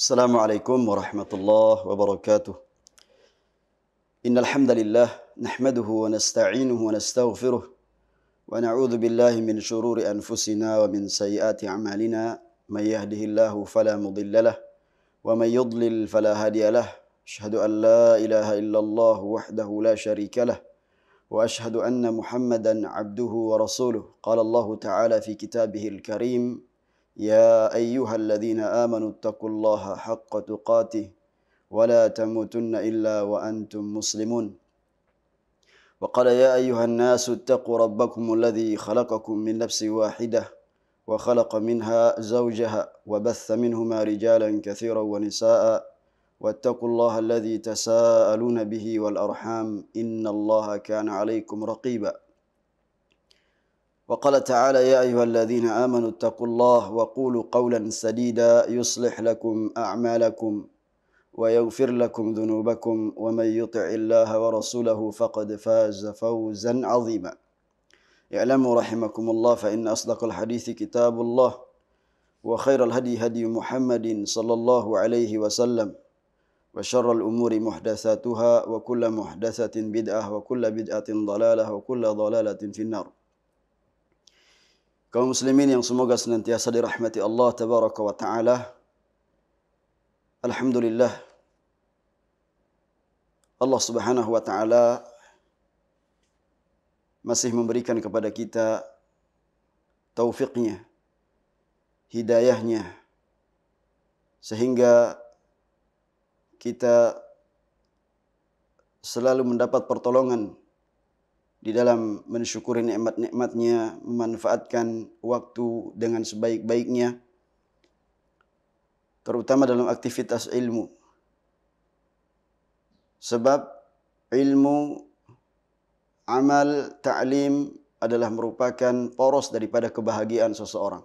Assalamualaikum warahmatullahi wabarakatuh. Innal hamdalillah nahmaduhu wa nasta'inuhu wa nastaghfiruh wa na'udzu billahi min shururi anfusina wa min sayyiati a'malina. May yahdihillahu fala mudilla lahu wa may yudlil fala hadiya lahu. Asyhadu an la ilaha illallah wahdahu la syarika lahu wa asyhadu anna Muhammadan 'abduhu wa rasuluh. Qala Allah ta'ala fi kitabihil karim: يا أيها الذين آمنوا اتقوا الله حق تقاته ولا تموتن إلا وأنتم مسلمون. وقال يا أيها الناس اتقوا ربكم الذي خلقكم من نفس واحدة وخلق منها زوجها وبث منهما رجالا كثيرا ونساء واتقوا الله الذي تساءلون به والأرحام إن الله كان عليكم رقيبا. وقال تعالى يا أيها الذين آمنوا اتقوا الله وقولوا قولا سديدا يصلح لكم أعمالكم ويغفر لكم ذنوبكم ومن يطع الله ورسوله فقد فاز فوزا عظيما. اعلموا رحمكم الله فإن أصدق الحديث كتاب الله وخير الهدي هدي محمد صلى الله عليه وسلم وشر الأمور محدثاتها وكل محدثة بدعة وكل بدعة ضلالة وكل ضلالة في النار. Kaum muslimin yang semoga senantiasa dirahmati Allah tabaraka wa taala. Alhamdulillah, Allah Subhanahu wa taala masih memberikan kepada kita taufiknya, hidayahnya, sehingga kita selalu mendapat pertolongan di dalam mensyukuri nikmat-nikmatnya, memanfaatkan waktu dengan sebaik-baiknya, terutama dalam aktivitas ilmu. Sebab ilmu, amal, ta'lim adalah merupakan poros daripada kebahagiaan seseorang.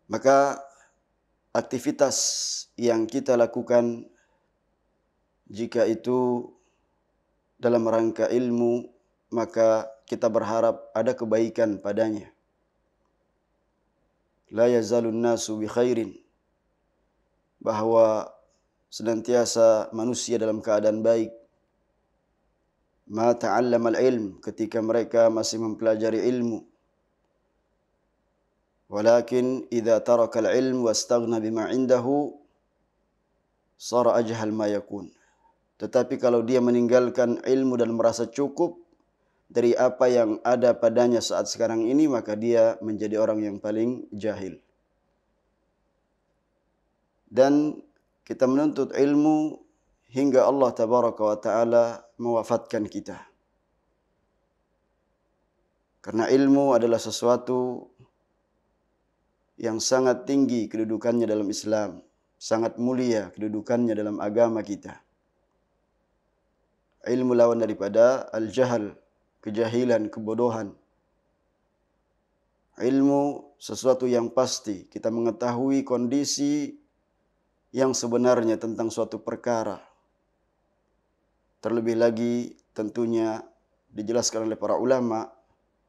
Maka aktivitas yang kita lakukan, jika itu dalam rangka ilmu, maka kita berharap ada kebaikan padanya. La yazalun nasu bi khairin, bahwa senantiasa manusia dalam keadaan baik. Ma ta'allamal ilm, ketika mereka masih mempelajari ilmu. Walakin idza tarakal ilm wastaghna bima indahu sara ajhal ma yakun. Tetapi kalau dia meninggalkan ilmu dan merasa cukup dari apa yang ada padanya saat sekarang ini, maka dia menjadi orang yang paling jahil. Dan kita menuntut ilmu hingga Allah tabaraka wa ta'ala mewafatkan kita. Karena ilmu adalah sesuatu yang sangat tinggi kedudukannya dalam Islam, sangat mulia kedudukannya dalam agama kita. Ilmu lawan daripada al-jahal, kejahilan, kebodohan. Ilmu sesuatu yang pasti, kita mengetahui kondisi yang sebenarnya tentang suatu perkara. Terlebih lagi tentunya dijelaskan oleh para ulama,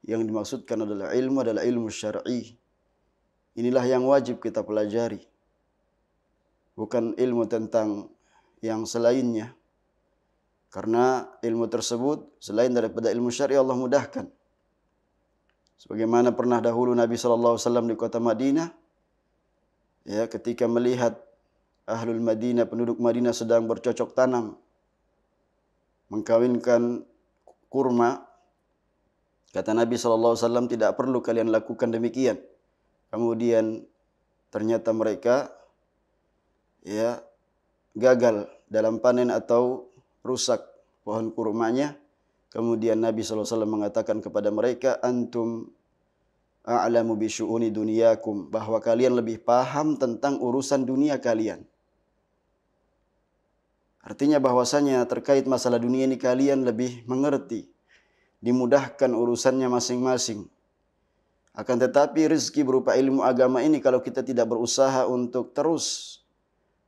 yang dimaksudkan adalah ilmu syar'i. Inilah yang wajib kita pelajari. Bukan ilmu tentang yang selainnya. Karena ilmu tersebut selain daripada ilmu syar'i Allah mudahkan. Sebagaimana pernah dahulu Nabi SAW di kota Madinah, ya, ketika melihat ahlul Madinah, penduduk Madinah sedang bercocok tanam, mengkawinkan kurma, kata Nabi SAW, tidak perlu kalian lakukan demikian. Kemudian ternyata mereka gagal dalam panen atau rusak pohon kurmanya. Kemudian Nabi SAW mengatakan kepada mereka, antum a'lamu bi syu'uni dunyakum, bahwa kalian lebih paham tentang urusan dunia kalian. Artinya bahwasanya terkait masalah dunia ini kalian lebih mengerti, dimudahkan urusannya masing-masing. Akan tetapi rezeki berupa ilmu agama ini, kalau kita tidak berusaha untuk terus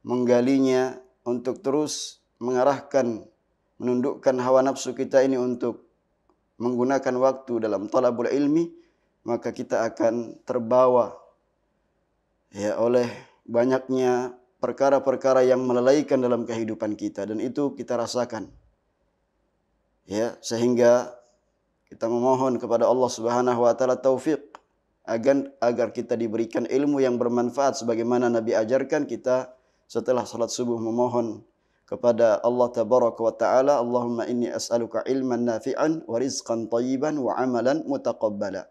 menggalinya, untuk terus mengarahkan, menundukkan hawa nafsu kita ini untuk menggunakan waktu dalam talabul ilmi, maka kita akan terbawa ya oleh banyaknya perkara-perkara yang melalaikan dalam kehidupan kita, dan itu kita rasakan. Ya, sehingga kita memohon kepada Allah Subhanahu wa taala taufik agar kita diberikan ilmu yang bermanfaat sebagaimana Nabi ajarkan kita setelah salat subuh memohon kepada Allah tabaraka wa taala, Allahumma inni as'aluka ilman nafi'an wa rizqan thayyiban wa amalan mutaqabbala.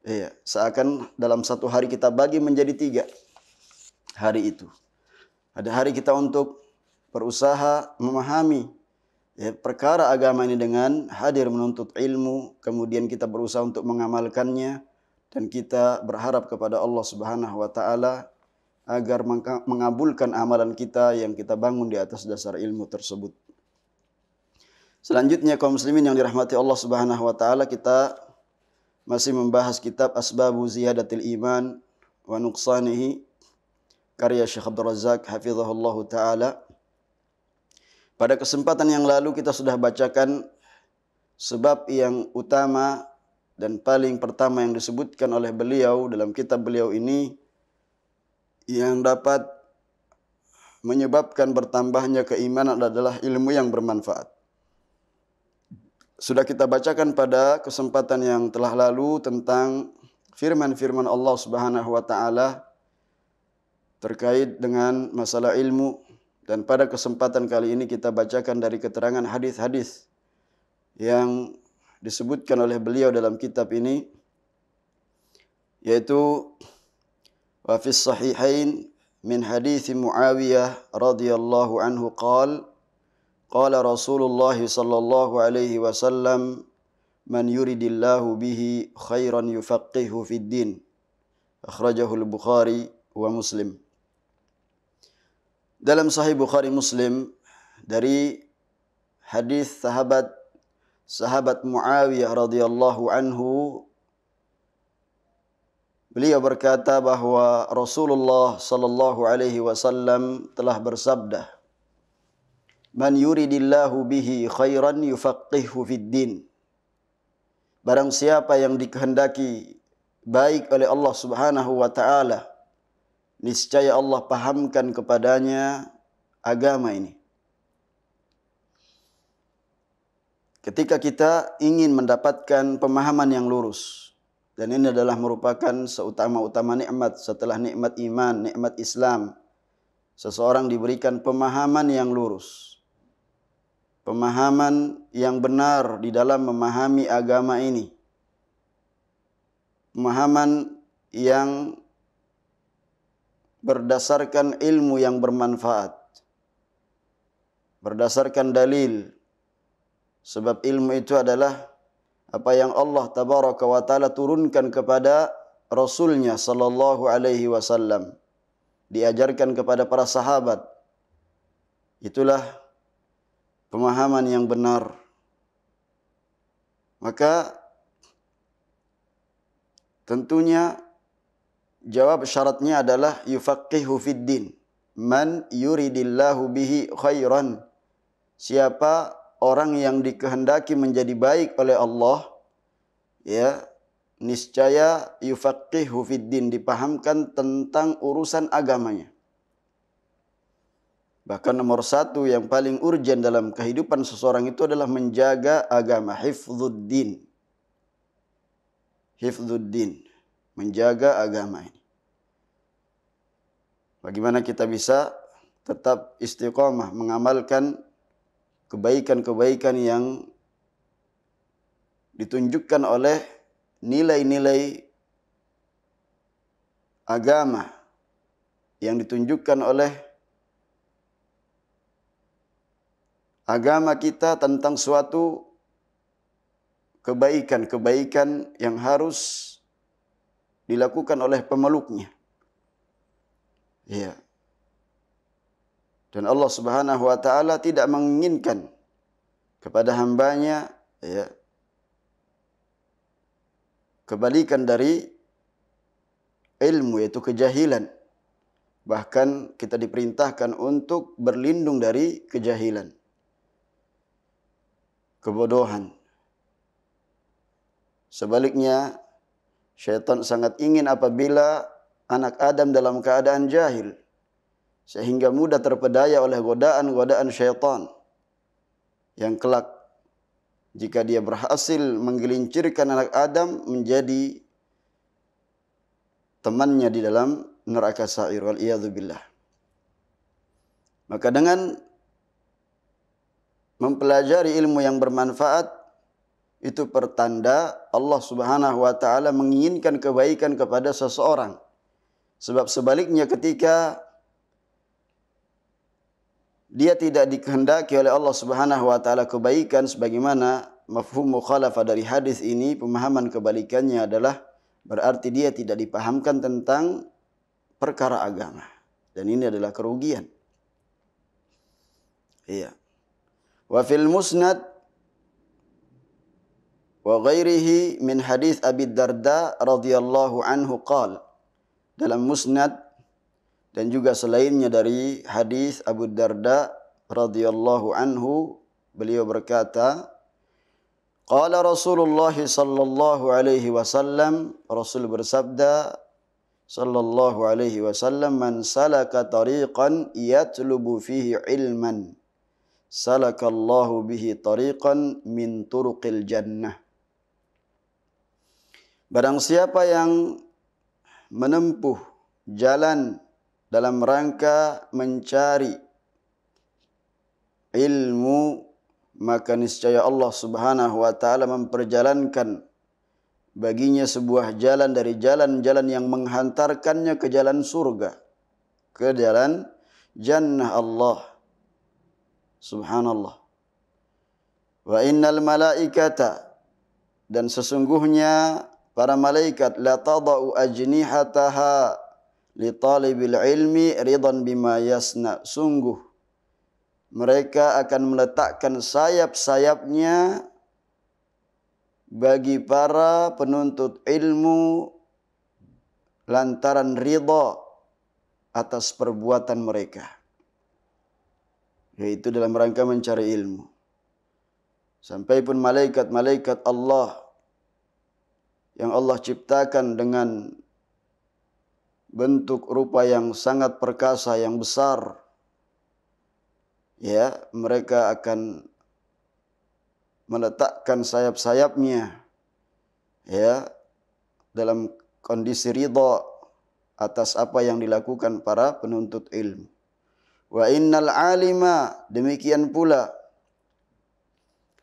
Iya, seakan dalam satu hari kita bagi menjadi 3 hari itu. Ada hari kita untuk berusaha memahami perkara agama ini dengan hadir menuntut ilmu, kemudian kita berusaha untuk mengamalkannya, dan kita berharap kepada Allah Subhanahu wa taala agar mengabulkan amalan kita yang kita bangun di atas dasar ilmu tersebut. Selanjutnya kaum muslimin yang dirahmati Allah Subhanahu wa taala, kita masih membahas kitab Asbabu Ziyadatil Iman wa Nuqsanihi karya Syekh Abdul Razak hafizahullah taala. Pada kesempatan yang lalu kita sudah bacakan sebab yang utama dan paling pertama yang disebutkan oleh beliau dalam kitab beliau ini yang dapat menyebabkan bertambahnya keimanan adalah ilmu yang bermanfaat. Sudah kita bacakan pada kesempatan yang telah lalu tentang firman-firman Allah Subhanahu wa taala terkait dengan masalah ilmu, dan pada kesempatan kali ini kita bacakan dari keterangan hadis-hadis yang disebutkan oleh beliau dalam kitab ini, yaitu wa fis sahihain min hadits Muawiyah radhiyallahu anhu qala Rasulullah sallallahu alaihi wasallam man yuridillahu bihi khairan yufaqihu fid din, akhrajahu al-Bukhari wa Muslim. Dalam Sahih Bukhari Muslim dari hadis sahabat Muawiyah radhiyallahu anhu, beliau berkata bahwa Rasulullah sallallahu alaihi wasallam telah bersabda, "Man yuridillahu bihi khairan yufaqihu fid din." Barang siapa yang dikehendaki baik oleh Allah Subhanahu wa taala, niscaya Allah pahamkan kepadanya agama ini. Ketika kita ingin mendapatkan pemahaman yang lurus, dan ini adalah merupakan seutama-utama nikmat setelah nikmat iman, nikmat Islam, seseorang diberikan pemahaman yang lurus, pemahaman yang benar di dalam memahami agama ini, pemahaman yang berdasarkan ilmu yang bermanfaat, berdasarkan dalil. Sebab ilmu itu adalah apa yang Allah tabaraka wa taala turunkan kepada Rasulnya sallallahu alaihi wasallam, diajarkan kepada para sahabat. Itulah pemahaman yang benar. Maka tentunya jawab syaratnya adalah yufaqihu fid din. Man yuridillahu bihi khairan. Siapa orang yang dikehendaki menjadi baik oleh Allah, ya, niscaya yufaqihu fid din, dipahamkan tentang urusan agamanya. Bahkan nomor 1 yang paling urgen dalam kehidupan seseorang itu adalah menjaga agama, hifdzuddin. Hifdzuddin, menjaga agama ini. Bagaimana kita bisa tetap istiqamah mengamalkan kebaikan-kebaikan yang ditunjukkan oleh nilai-nilai agama, yang ditunjukkan oleh agama kita tentang suatu kebaikan-kebaikan yang harus dilakukan oleh pemeluknya. Ya. Dan Allah Subhanahu wa taala tidak menginginkan kepada hambanya, ya, kebalikan dari ilmu, yaitu kejahilan. Bahkan kita diperintahkan untuk berlindung dari kejahilan, kebodohan. Sebaliknya, syaitan sangat ingin apabila anak Adam dalam keadaan jahil, sehingga mudah terpedaya oleh godaan-godaan syaitan yang kelak jika dia berhasil menggelincirkan anak Adam menjadi temannya di dalam neraka sa'ir, wal iyadzu billah. Maka dengan mempelajari ilmu yang bermanfaat, itu pertanda Allah Subhanahu wa taala menginginkan kebaikan kepada seseorang. Sebab sebaliknya ketika dia tidak dikehendaki oleh Allah Subhanahu wa taala kebaikan, sebagaimana mafhum mukhalafah dari hadis ini, pemahaman kebalikannya adalah berarti dia tidak dipahamkan tentang perkara agama. Dan ini adalah kerugian. Iya. Wa fil musnad wa ghairihi min hadis Abi Darda radhiyallahu anhu qala. Dalam musnad dan juga selainnya dari hadis Abu Darda radhiyallahu anhu, beliau berkata, qala Rasulullah sallallahu alaihi wasallam, Rasul bersabda sallallahu alaihi wasallam, man salaka tariqan yatlubu fihi ilman salakallahu bihi tariqan min turuqil jannah. Barang siapa yang menempuh jalan dalam rangka mencari ilmu, maka niscaya Allah Subhanahu wa taala memperjalankan baginya sebuah jalan dari jalan-jalan yang menghantarkannya ke jalan surga, ke jalan jannah Allah. Subhanallah. Wa innal malaikata, dan sesungguhnya para malaikat, la tadau ajnihataha li talibil ilmi ridan bima yasna, sungguh mereka akan meletakkan sayap-sayapnya bagi para penuntut ilmu lantaran ridha atas perbuatan mereka, yaitu dalam rangka mencari ilmu. Sampai pun malaikat-malaikat Allah yang Allah ciptakan dengan bentuk rupa yang sangat perkasa, yang besar, ya, mereka akan meletakkan sayap-sayapnya, ya, dalam kondisi ridha atas apa yang dilakukan para penuntut ilmu. Wa innal alima, demikian pula,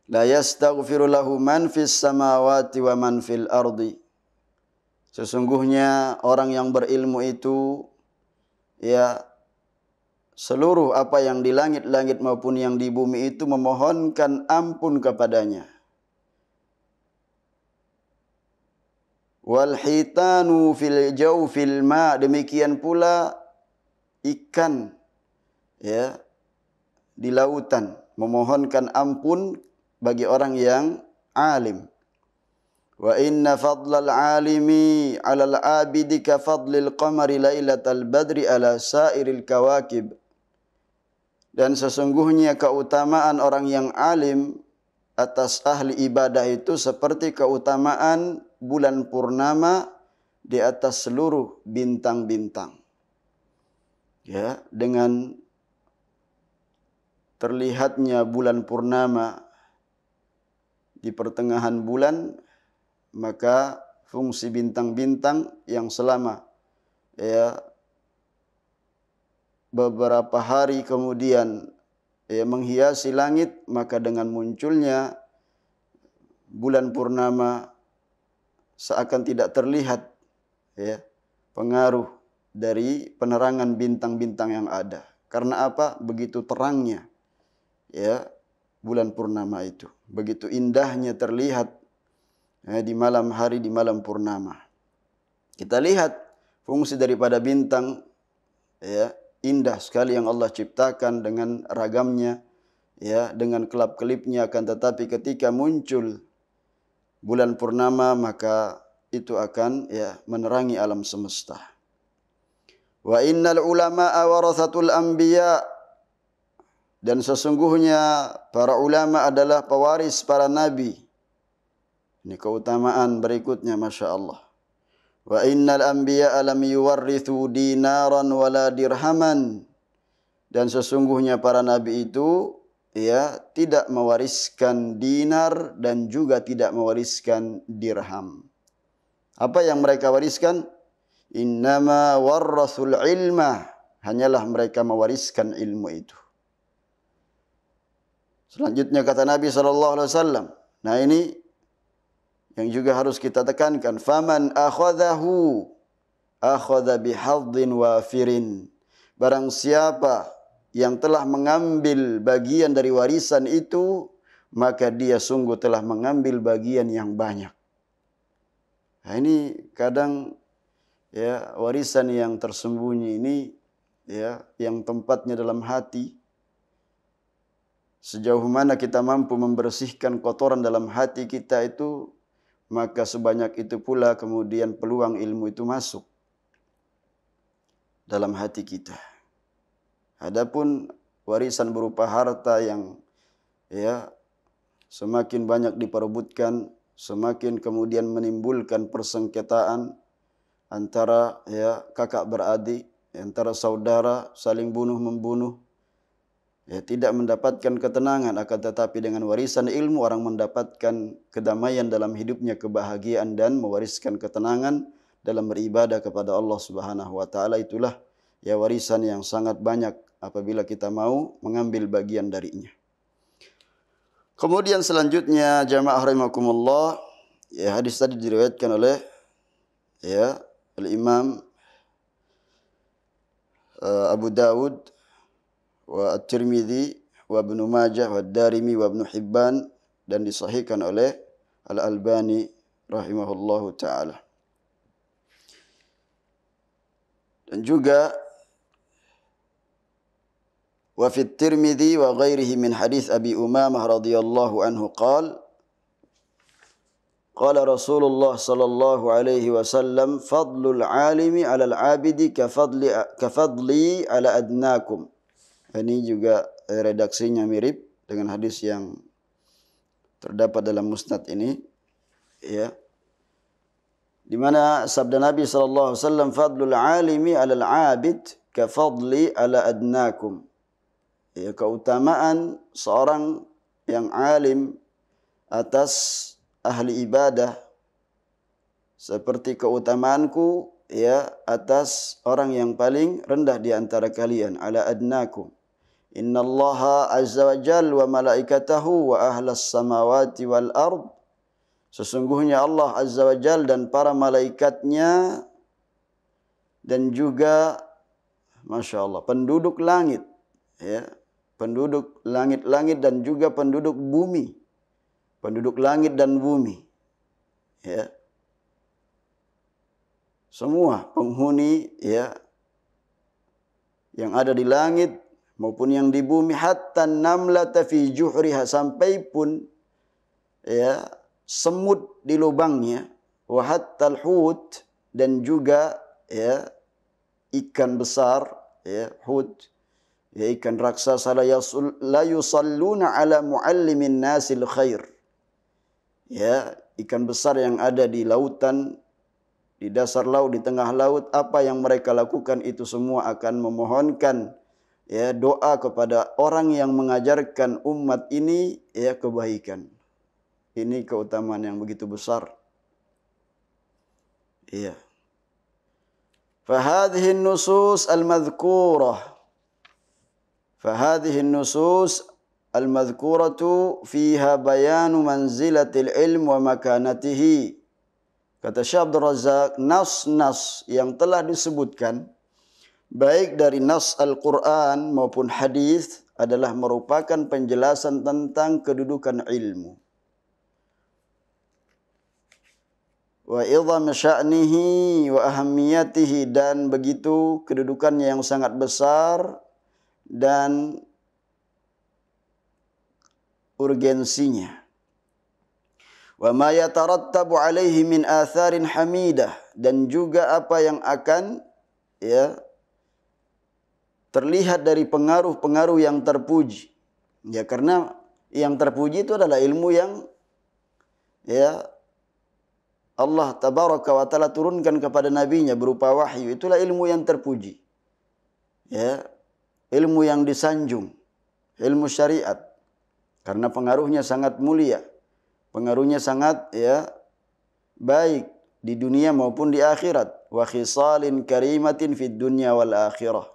la yastaghfiru lahu man fis samawati wa man fil ardi, sesungguhnya orang yang berilmu itu, ya, seluruh apa yang di langit-langit maupun yang di bumi itu memohonkan ampun kepadanya. Wal hitanu fil jawfil ma, demikian pula ikan, ya, di lautan memohonkan ampun bagi orang yang alim. Wa inna fadlal alimi 'alal 'abidi ka fadlil qamari lailatal badri 'ala sairil kawakib. Dan sesungguhnya keutamaan orang yang alim atas ahli ibadah itu seperti keutamaan bulan purnama di atas seluruh bintang-bintang. Ya, dengan terlihatnya bulan purnama di pertengahan bulan, maka fungsi bintang-bintang yang selama, ya, beberapa hari kemudian, ya, menghiasi langit, maka dengan munculnya bulan purnama seakan tidak terlihat, ya, pengaruh dari penerangan bintang-bintang yang ada. Karena apa? Begitu terangnya, ya, bulan purnama itu, begitu indahnya terlihat, ya, di malam hari, di malam purnama. Kita lihat fungsi daripada bintang, ya, indah sekali yang Allah ciptakan dengan ragamnya, ya, dengan kelap-kelipnya. Akan tetapi ketika muncul bulan purnama, maka itu akan, ya, menerangi alam semesta. Wa innal ulama'a warathatul anbiya, dan sesungguhnya para ulama adalah pewaris para nabi. Ini keutamaan berikutnya, Masya Allah. Wa innal anbiya'a lam yuwarrithu dinaran wala dirhaman. Dan sesungguhnya para nabi itu ya tidak mewariskan dinar dan juga tidak mewariskan dirham. Apa yang mereka wariskan? Innama warrasul ilma. Hanyalah mereka mewariskan ilmu itu. Selanjutnya kata Nabi SAW. Nah ini yang juga harus kita tekankan. Faman akhadahu akhadha bihadzin wafirin. Barang siapa yang telah mengambil bagian dari warisan itu, maka dia sungguh telah mengambil bagian yang banyak. Nah ini kadang ya warisan yang tersembunyi ini ya yang tempatnya dalam hati. Sejauh mana kita mampu membersihkan kotoran dalam hati kita itu, maka sebanyak itu pula kemudian peluang ilmu itu masuk dalam hati kita. Adapun warisan berupa harta yang ya semakin banyak diperebutkan, semakin kemudian menimbulkan persengketaan antara ya kakak beradik, antara saudara saling bunuh membunuh. Ya, tidak mendapatkan ketenangan, akan tetapi dengan warisan ilmu orang mendapatkan kedamaian dalam hidupnya, kebahagiaan dan mewariskan ketenangan dalam beribadah kepada Allah Subhanahu wa taala. Itulah ya warisan yang sangat banyak apabila kita mau mengambil bagian darinya. Kemudian selanjutnya jamaah rahimakumullah, ya hadis tadi diriwayatkan oleh ya Al-Imam Abu Dawud wa At-Tirmidzi wa Ibnu Majah wa Ad-Darimi wa Ibnu Hibban dan disahihkan oleh Al-Albani rahimahullahu taala. Dan juga wa fi At-Tirmidzi wa ghairihi min hadis Abi Umamah radhiyallahu anhu qala qala Rasulullah sallallahu alaihi wasallam fadlul alimi 'alal 'abidi ka fadli 'ala adnakum. Ini juga redaksinya mirip dengan hadis yang terdapat dalam musnad ini, ya. Di mana sabda Nabi sallallahu alaihi wasallam fadlul alimi 'alal 'abid ka fadli 'ala adnakum. Ya, keutamaan seorang yang alim atas ahli ibadah seperti keutamaanku ya atas orang yang paling rendah di antara kalian, 'ala adnakum. Innallaha azza wa jalla wa malaikatahu wa ahlas samawati wal ard. Sesungguhnya Allah azza wa jalla dan para malaikatnya dan juga Masya Allah penduduk langit, ya, penduduk langit-langit dan juga penduduk bumi, penduduk langit dan bumi, ya, semua penghuni ya yang ada di langit maupun yang di bumi, hatta namlata fi juhriha, sampai pun ya semut di lubangnya, wa hattal hut, dan juga ya ikan besar ya hut, ya ikan raksasa, la yusalluna ala muallimin nasil khair, ya ikan besar yang ada di lautan, di dasar laut, di tengah laut, apa yang mereka lakukan itu semua akan memohonkan ya doa kepada orang yang mengajarkan umat ini ya kebaikan. Ini keutamaan yang begitu besar. Iya. Fahadhihi an-nusus al-madhkurah. Fahadhihi an-nusus al-madhkuratu fiha bayanu manzilatil ilm wa makanatihi. Kata Syekh Abdul Razak, nas-nas yang telah disebutkan baik dari nas Al-Quran maupun hadis adalah merupakan penjelasan tentang kedudukan ilmu. Wa idham sya'nihi wa ahamiyatihi, dan begitu kedudukannya yang sangat besar dan urgensinya. Wa ma yatarattabu alaihi min atharin hamidah, dan juga apa yang akan ya terlihat dari pengaruh-pengaruh yang terpuji. Ya, karena yang terpuji itu adalah ilmu yang ya Allah tabaraka wa taala turunkan kepada nabinya berupa wahyu, itulah ilmu yang terpuji. Ya, ilmu yang disanjung, ilmu syariat. Karena pengaruhnya sangat mulia, pengaruhnya sangat baik di dunia maupun di akhirat. Wa khisalin karimatin fid dunya wal akhirah.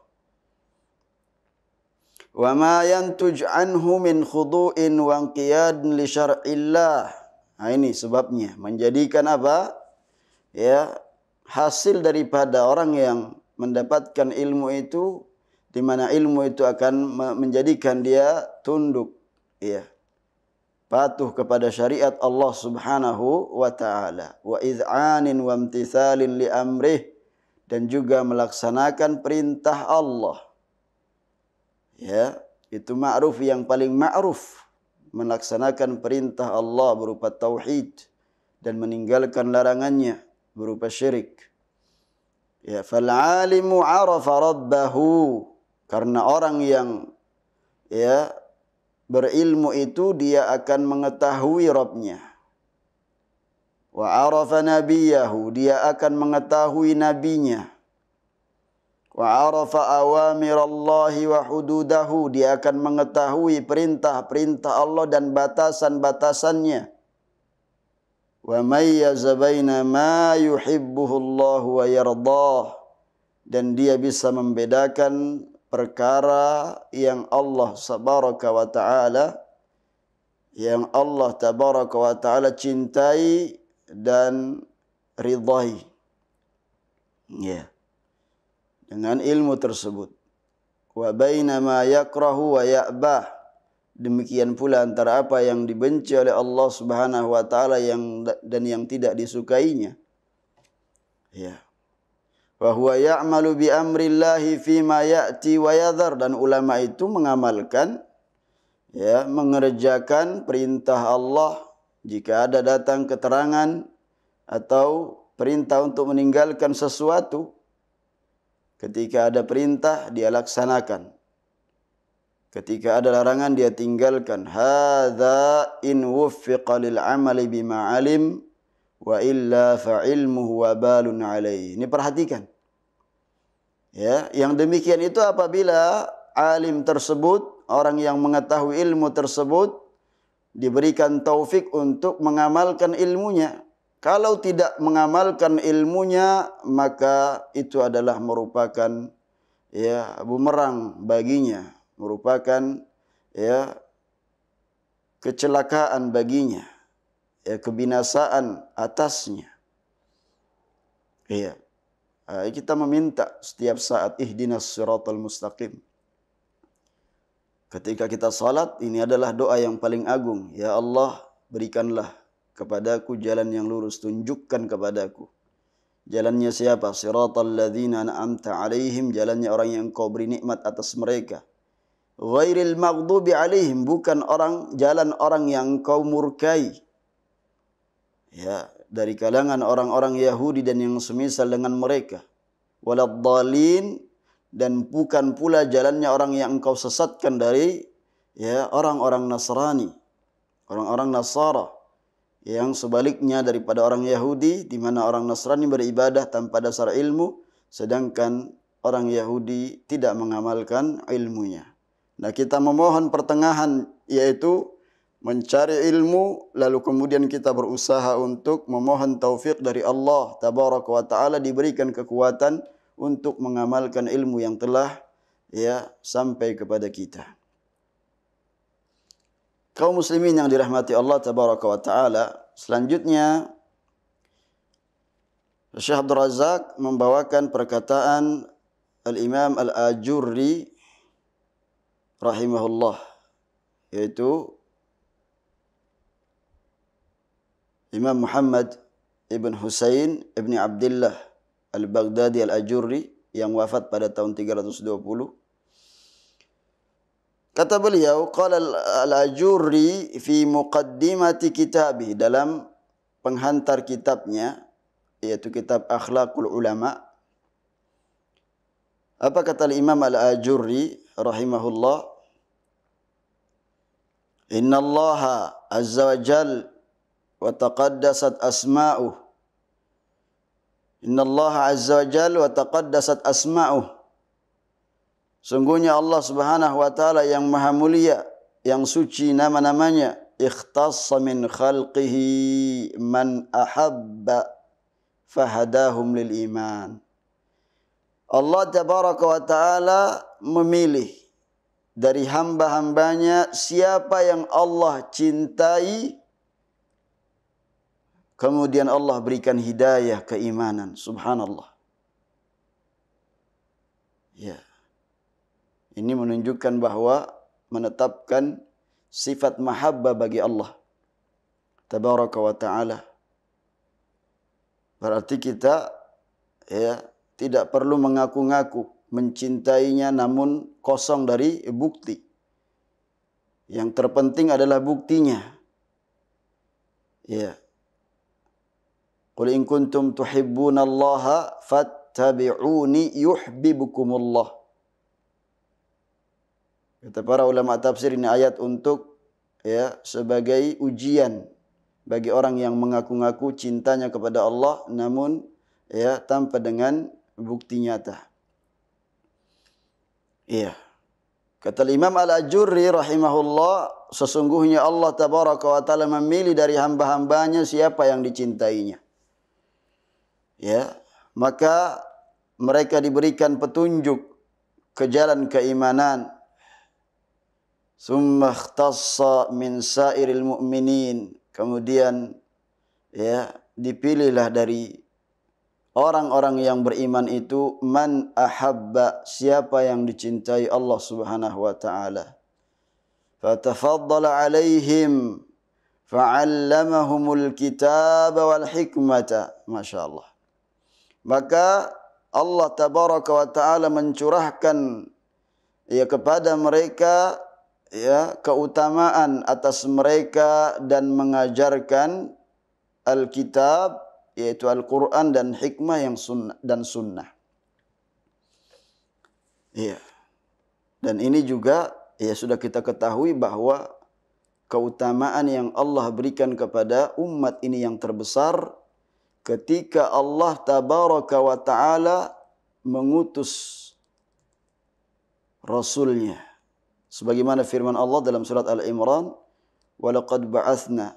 Wa ma yantuj anhu min khudu'in wa inqiyadin li syar'illah. Nah, ini sebabnya menjadikan apa? Ya, hasil daripada orang yang mendapatkan ilmu itu, di mana ilmu itu akan menjadikan dia tunduk, ya, patuh kepada syariat Allah Subhanahu wa taala, wa id'anin wa imtithalin li amrih, dan juga melaksanakan perintah Allah. Ya, itu ma'ruf yang paling ma'ruf, melaksanakan perintah Allah berupa tauhid dan meninggalkan larangannya berupa syirik. Ya, fal 'alimu 'arafa rabbahu, karena orang yang berilmu itu dia akan mengetahui Rabbnya. Wa 'arafa nabiyahu, dia akan mengetahui nabinya. Wa 'arafa awamirallahi wa hududahu, dia akan mengetahui perintah-perintah Allah dan batasan-batasannya. Wa mayyaza baina ma yuhibbuhullahu wa yardah, dan dia bisa membedakan perkara yang Allah tabaraka wa taala cintai dan ridhai. Ya. Dengan ilmu tersebut. Wa baina ma yakrahu wa ya'bah, demikian pula antara apa yang dibenci oleh Allah Subhanahu wa taala dan yang tidak disukainya. Ya. Wa huwa ya'malu bi amrillahi fi ma ya'ti wa yadhar, dan ulama itu mengamalkan, ya, mengerjakan perintah Allah jika ada datang keterangan atau perintah untuk meninggalkan sesuatu. Ketika ada perintah dia laksanakan, ketika ada larangan dia tinggalkan. Hadza in wuffiqa lil amali bima alim wa illa fa ilmuhu wabalun alaihi. Ini perhatikan. Ya, yang demikian itu apabila alim tersebut, orang yang mengetahui ilmu tersebut, diberikan taufik untuk mengamalkan ilmunya. Kalau tidak mengamalkan ilmunya, maka itu adalah merupakan, ya, bumerang baginya, merupakan, ya, kecelakaan baginya, ya, kebinasaan atasnya. Ya. Kita meminta setiap saat ihdinas siratal mustaqim. Ketika kita salat, ini adalah doa yang paling agung. Ya Allah, berikanlah kepadaku jalan yang lurus, tunjukkan kepadaku jalannya siapa? Siratal ladzina an'amta 'alaihim, jalannya orang yang Kau beri nikmat atas mereka. Ghairil maghdubi 'alaihim, bukan jalan orang yang Kau murkai. Ya, dari kalangan orang-orang Yahudi dan yang semisal dengan mereka. Waladhdallin, dan bukan pula jalannya orang yang Engkau sesatkan dari, ya, orang-orang Nasrani, orang-orang Nasara, yang sebaliknya daripada orang Yahudi, di mana orang Nasrani beribadah tanpa dasar ilmu, sedangkan orang Yahudi tidak mengamalkan ilmunya. Nah, kita memohon pertengahan, yaitu mencari ilmu, lalu kemudian kita berusaha untuk memohon taufik dari Allah tabaraka wa taala, diberikan kekuatan untuk mengamalkan ilmu yang telah, ya, sampai kepada kita. Kaum muslimin yang dirahmati Allah tabaraka wa taala, selanjutnya Syekh Abdul Razak membawakan perkataan Al-Imam Al-Ajurri rahimahullah, yaitu Imam Muhammad ibn Husain ibn Abdullah Al-Baghdadi Al-Ajurri yang wafat pada tahun 320. Kata beliau, qala Al-Ajurri fi muqaddimati kitabih, dalam penghantar kitabnya, yaitu kitab Akhlaqul Ulama. Apa kata Imam Al-Ajurri rahimahullah? Inna Allah azza wa jal wa taqaddasat asma'uh Innallaha azza wa jalla wa taqaddasat asma'uh. Sungguhnya Allah Subhanahu wa taala yang maha mulia, yang suci nama-namanya. Ikhtassa min khalqihi man ahabba fahadahum lil iman. Allah tabaraka wa taala memilih dari hamba-hambanya siapa yang Allah cintai, kemudian Allah berikan hidayah keimanan. Subhanallah. Ya. Ini menunjukkan bahwa menetapkan sifat mahabbah bagi Allah tabaraka wa taala. Berarti kita tidak perlu mengaku-ngaku mencintainya namun kosong dari bukti. Yang terpenting adalah buktinya. Ya. Qul in kuntum tuhibbunallaha fattabi'uni yuhibbukumullah. Kata para ulama tafsir, ini ayat untuk sebagai ujian bagi orang yang mengaku-ngaku cintanya kepada Allah namun tanpa dengan bukti nyata. Iya. Kata Imam Al-Ajurri rahimahullah, sesungguhnya Allah tabaraka wa taala memilih dari hamba-hambanya siapa yang dicintainya. Ya, maka mereka diberikan petunjuk ke jalan keimanan. Summa ikhtassa min sairil mu'minin. Kemudian dipilihlah dari orang-orang yang beriman itu man ahabba, siapa yang dicintai Allah Subhanahu wa taala. Fatafaddala alaihim fa'allamahumul kitaba wal hikmata. Masyaallah. Maka Allah tabaraka wa taala mencurahkan kepada mereka keutamaan atas mereka dan mengajarkan Alkitab, yaitu Al-Quran dan hikmah yang sunnah. Ya. Dan ini juga sudah kita ketahui bahwa keutamaan yang Allah berikan kepada umat ini yang terbesar ketika Allah tabaraka wa ta'ala mengutus Rasulnya. Sebagaimana firman Allah dalam surat Al-Imran, walaqad ba'athna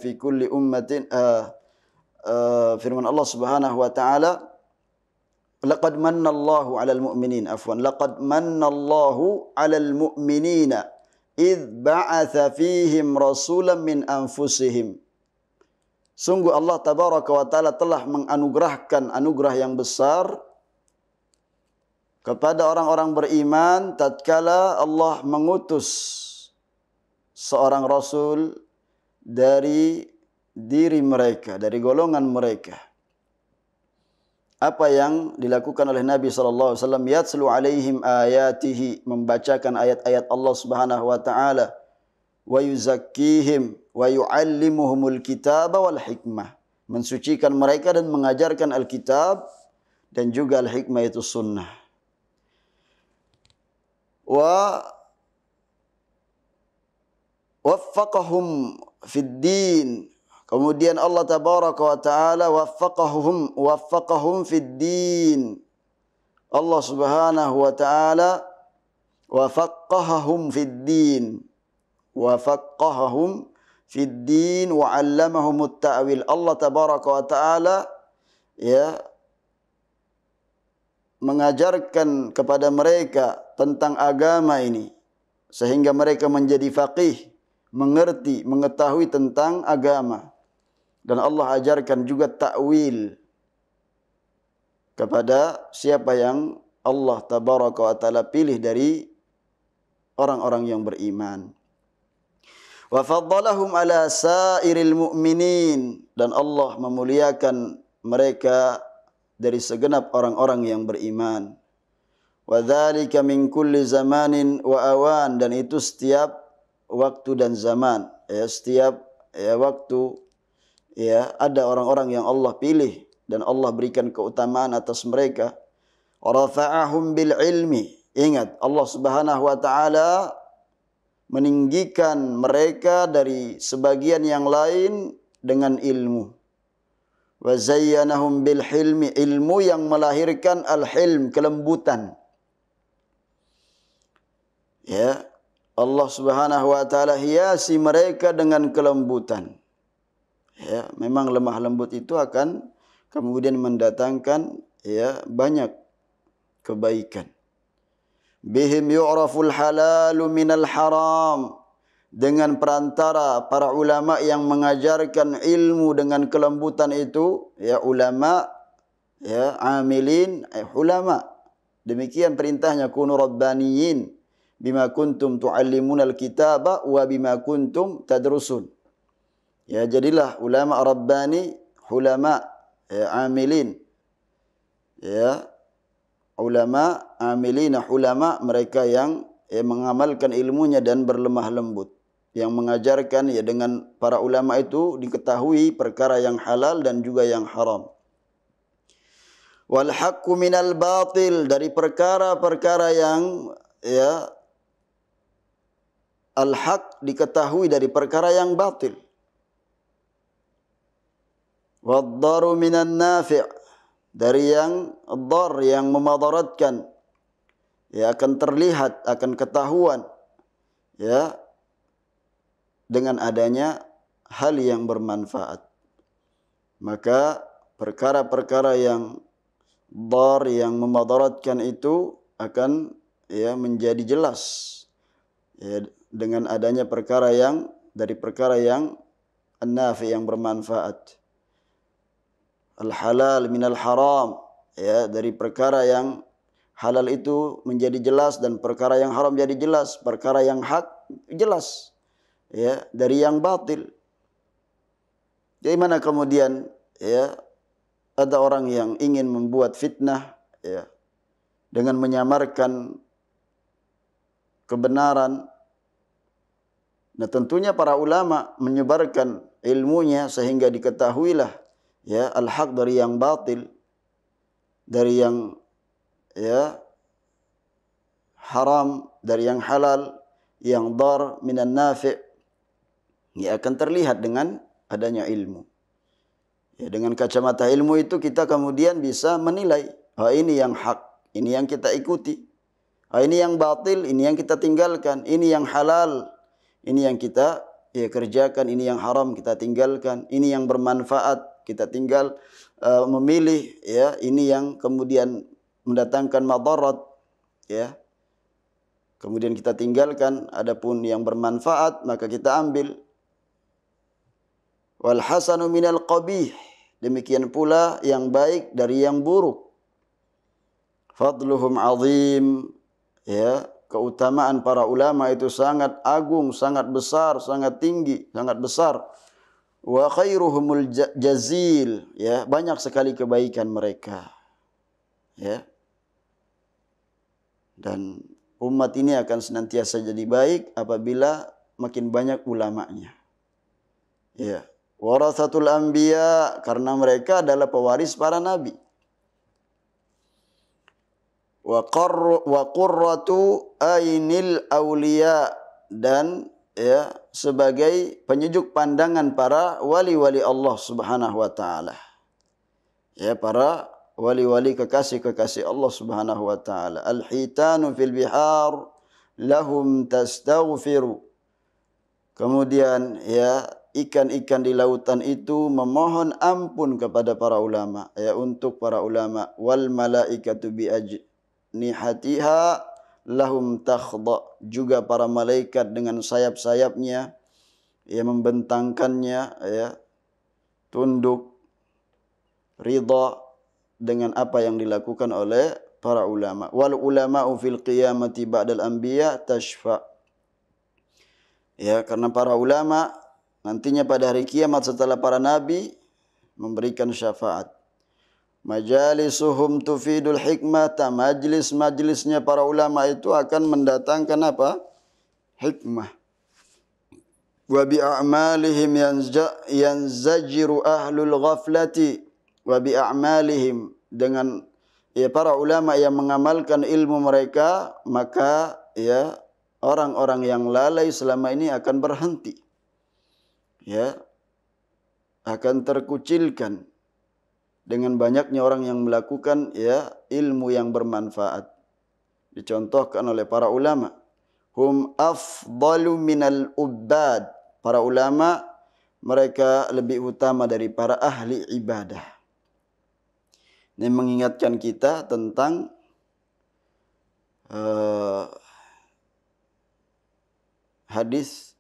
fi kulli ummatin, firman Allah Subhanahu wa taala, laqad mannallahu 'alal mu'minin, laqad mannallahu 'alal mu'minina idz ba'atha fihim rasulan min anfusihim. Sungguh Allah tabaraka wa taala telah menganugerahkan anugerah yang besar kepada orang-orang beriman tatkala Allah mengutus seorang rasul dari diri mereka, dari golongan mereka. Apa yang dilakukan oleh Nabi sallallahu alaihi wasallam? Yatslu alaihim ayatihi, membacakan ayat-ayat Allah Subhanahu wa taala, wa yuzakkihim wa yuallimuhumul kitaba wal hikmah, mensucikan mereka dan mengajarkan Alkitab dan juga al-hikmah, itu sunnah. Wa waffaqahum fid din. Kemudian Allah tabaraka wa taala waffaqahum fid din. Allah Subhanahu wa taala waffaqahum fid din. Waffaqahum fid din wa 'allamahumut ta'wil. Allah tabaraka wa taala mengajarkan kepada mereka tentang agama ini sehingga mereka menjadi faqih, mengerti, mengetahui tentang agama. Dan Allah ajarkan juga ta'wil kepada siapa yang Allah tabaraka wa taala pilih dari orang-orang yang beriman. Wa faddalahum ala sairil mu'minin, dan Allah memuliakan mereka dari segenap orang-orang yang beriman. Wa dzalika min kulli zamanin wa awan, dan itu setiap waktu dan zaman. Setiap waktu ada orang-orang yang Allah pilih dan Allah berikan keutamaan atas mereka. Rafa'ahum bil ilmi. Ingat, Allah Subhanahu wa taala meninggikan mereka dari sebagian yang lain dengan ilmu. Wa zayyanahum bil hilmi, ilmu yang melahirkan al-hilm, kelembutan. Ya, Allah Subhanahu wa taala hiasi mereka dengan kelembutan. Ya, memang lemah lembut itu akan kemudian mendatangkan ya banyak kebaikan. Bihim yu'raful halalu minal haram. Dengan perantara para ulama yang mengajarkan ilmu dengan kelembutan itu, ya ulama, ya amilin, ulama. Demikian perintahnya, kunu rabbaniyin bima kuntum tuallimunal kitaba wa bima kuntum tadrusun. Ya, jadilah ulama rabbani, ulama ya, amilin. Ya, ulama amilina, ulama mereka yang mengamalkan ilmunya dan berlemah lembut. Yang mengajarkan ya dengan para ulama itu diketahui perkara yang halal dan juga yang haram. Wal haqqu minal batil, dari perkara-perkara yang ya al-haq diketahui dari perkara yang batil. Wad-daru minan nafi', dari yang dar, yang memadaratkan, ya akan terlihat, akan ketahuan ya dengan adanya hal yang bermanfaat. Maka perkara-perkara yang dar, yang memadaratkan itu akan ya menjadi jelas ya dengan adanya perkara yang dari perkara yang an-nafi, yang bermanfaat. Al-halal minal haram, ya dari perkara yang halal itu menjadi jelas dan perkara yang haram jadi jelas, perkara yang hak jelas ya dari yang batil. Jadi mana kemudian ya ada orang yang ingin membuat fitnah ya dengan menyamarkan kebenaran. Nah, tentunya para ulama menyebarkan ilmunya sehingga diketahuilah ya al-haq dari yang batil, dari yang ya haram, dari yang halal, yang dar minan nafi', ya akan terlihat dengan adanya ilmu. Ya, dengan kacamata ilmu itu kita kemudian bisa menilai, ini yang hak, ini yang kita ikuti. Ini yang batil, ini yang kita tinggalkan. Ini yang halal, ini yang kita ya kerjakan. Ini yang haram, kita tinggalkan. Ini yang bermanfaat, kita tinggal memilih. Ya, ini yang kemudian mendatangkan madarat. Ya, kemudian kita tinggalkan. Adapun yang bermanfaat, maka kita ambil. Wal hasanu minal qabih, demikian pula yang baik dari yang buruk. Fadluhum azim, ya keutamaan para ulama itu sangat agung, sangat besar, sangat tinggi, sangat besar. Wa khairuhumul jazil, ya banyak sekali kebaikan mereka. Ya. Dan umat ini akan senantiasa jadi baik apabila makin banyak ulamanya. Ya. Warathatul anbiya, karena mereka adalah pewaris para nabi. Wa qurratu ainil awliya, dan ya sebagai penyejuk pandangan para wali-wali Allah Subhanahu wa taala. Ya, para wali-wali kekasih-kekasih Allah Subhanahu wa taala. Al-hitanu fil bihar lahum tastaghfiru. Kemudian ya ikan-ikan di lautan itu memohon ampun kepada para ulama, ya untuk para ulama. Wal malaikatu bi ajnihatiha lahum takhda, juga para malaikat dengan sayap-sayapnya ya membentangkannya, ya tunduk ridha dengan apa yang dilakukan oleh para ulama. Wal ulama'u fil qiyamati ba'dal anbiya tashfa'. Ya, karena para ulama nantinya pada hari kiamat setelah para nabi memberikan syafaat. Majalisuhum tufidul hikmata, majlis-majlisnya para ulama itu akan mendatangkan apa? Hikmah. Wa bi a'malihim yanzajiru ahlul ghaflati, wa bi a'malihim, dengan ya para ulama yang mengamalkan ilmu mereka, maka ya orang-orang yang lalai selama ini akan berhenti. Ya, akan terkucilkan dengan banyaknya orang yang melakukan ya ilmu yang bermanfaat. Dicontohkan oleh para ulama, hum afdalu minal ubbad. Para ulama mereka lebih utama dari para ahli ibadah. Ini mengingatkan kita tentang hadis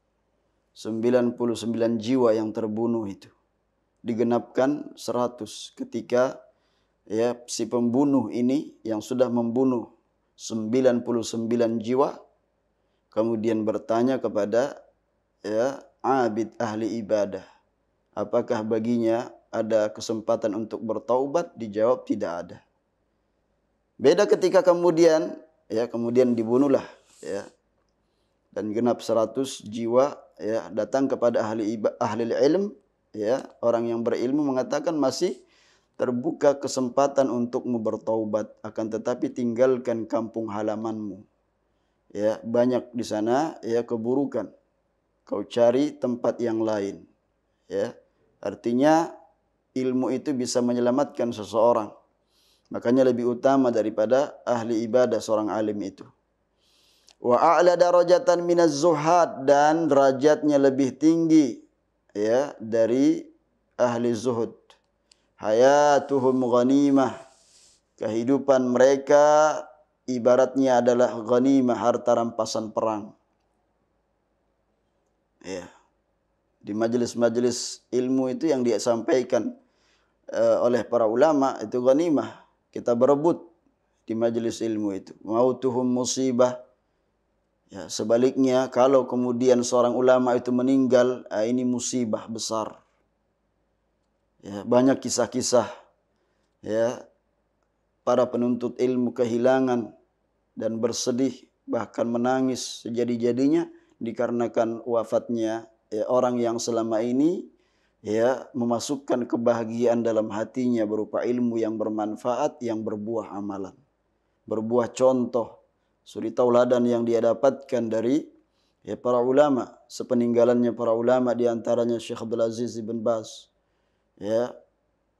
99 jiwa yang terbunuh itu digenapkan 100 ketika ya si pembunuh ini yang sudah membunuh 99 jiwa kemudian bertanya kepada ya abid ahli ibadah, apakah baginya ada kesempatan untuk bertaubat? Dijawab tidak ada. Beda ketika kemudian dibunuhlah ya dan genap 100 jiwa ya datang kepada ahli ilm ya, orang yang berilmu mengatakan masih terbuka kesempatan untukmu bertaubat, akan tetapi tinggalkan kampung halamanmu. Ya, banyak di sana ya keburukan. Kau cari tempat yang lain. Ya. Artinya ilmu itu bisa menyelamatkan seseorang. Makanya lebih utama daripada ahli ibadah seorang alim itu. Wa a'la darajatan minaz zuhad, dan derajatnya lebih tinggi ya dari ahli zuhud. Hayatuhum ghanimah, kehidupan mereka ibaratnya adalah ghanimah, harta rampasan perang. Ya. Di majelis-majelis ilmu itu yang disampaikan oleh para ulama itu ghanimah. Kita berebut di majelis ilmu itu. Mautuhum musibah. Ya, sebaliknya kalau kemudian seorang ulama itu meninggal, ini musibah besar. Ya, banyak kisah-kisah ya para penuntut ilmu kehilangan dan bersedih bahkan menangis sejadi-jadinya dikarenakan wafatnya ya, orang yang selama ini ya memasukkan kebahagiaan dalam hatinya berupa ilmu yang bermanfaat, yang berbuah amalan, berbuah contoh, suri tauladan yang dia dapatkan dari ya para ulama. Sepeninggalannya para ulama diantaranya Syekh Abdul Aziz bin Baz ya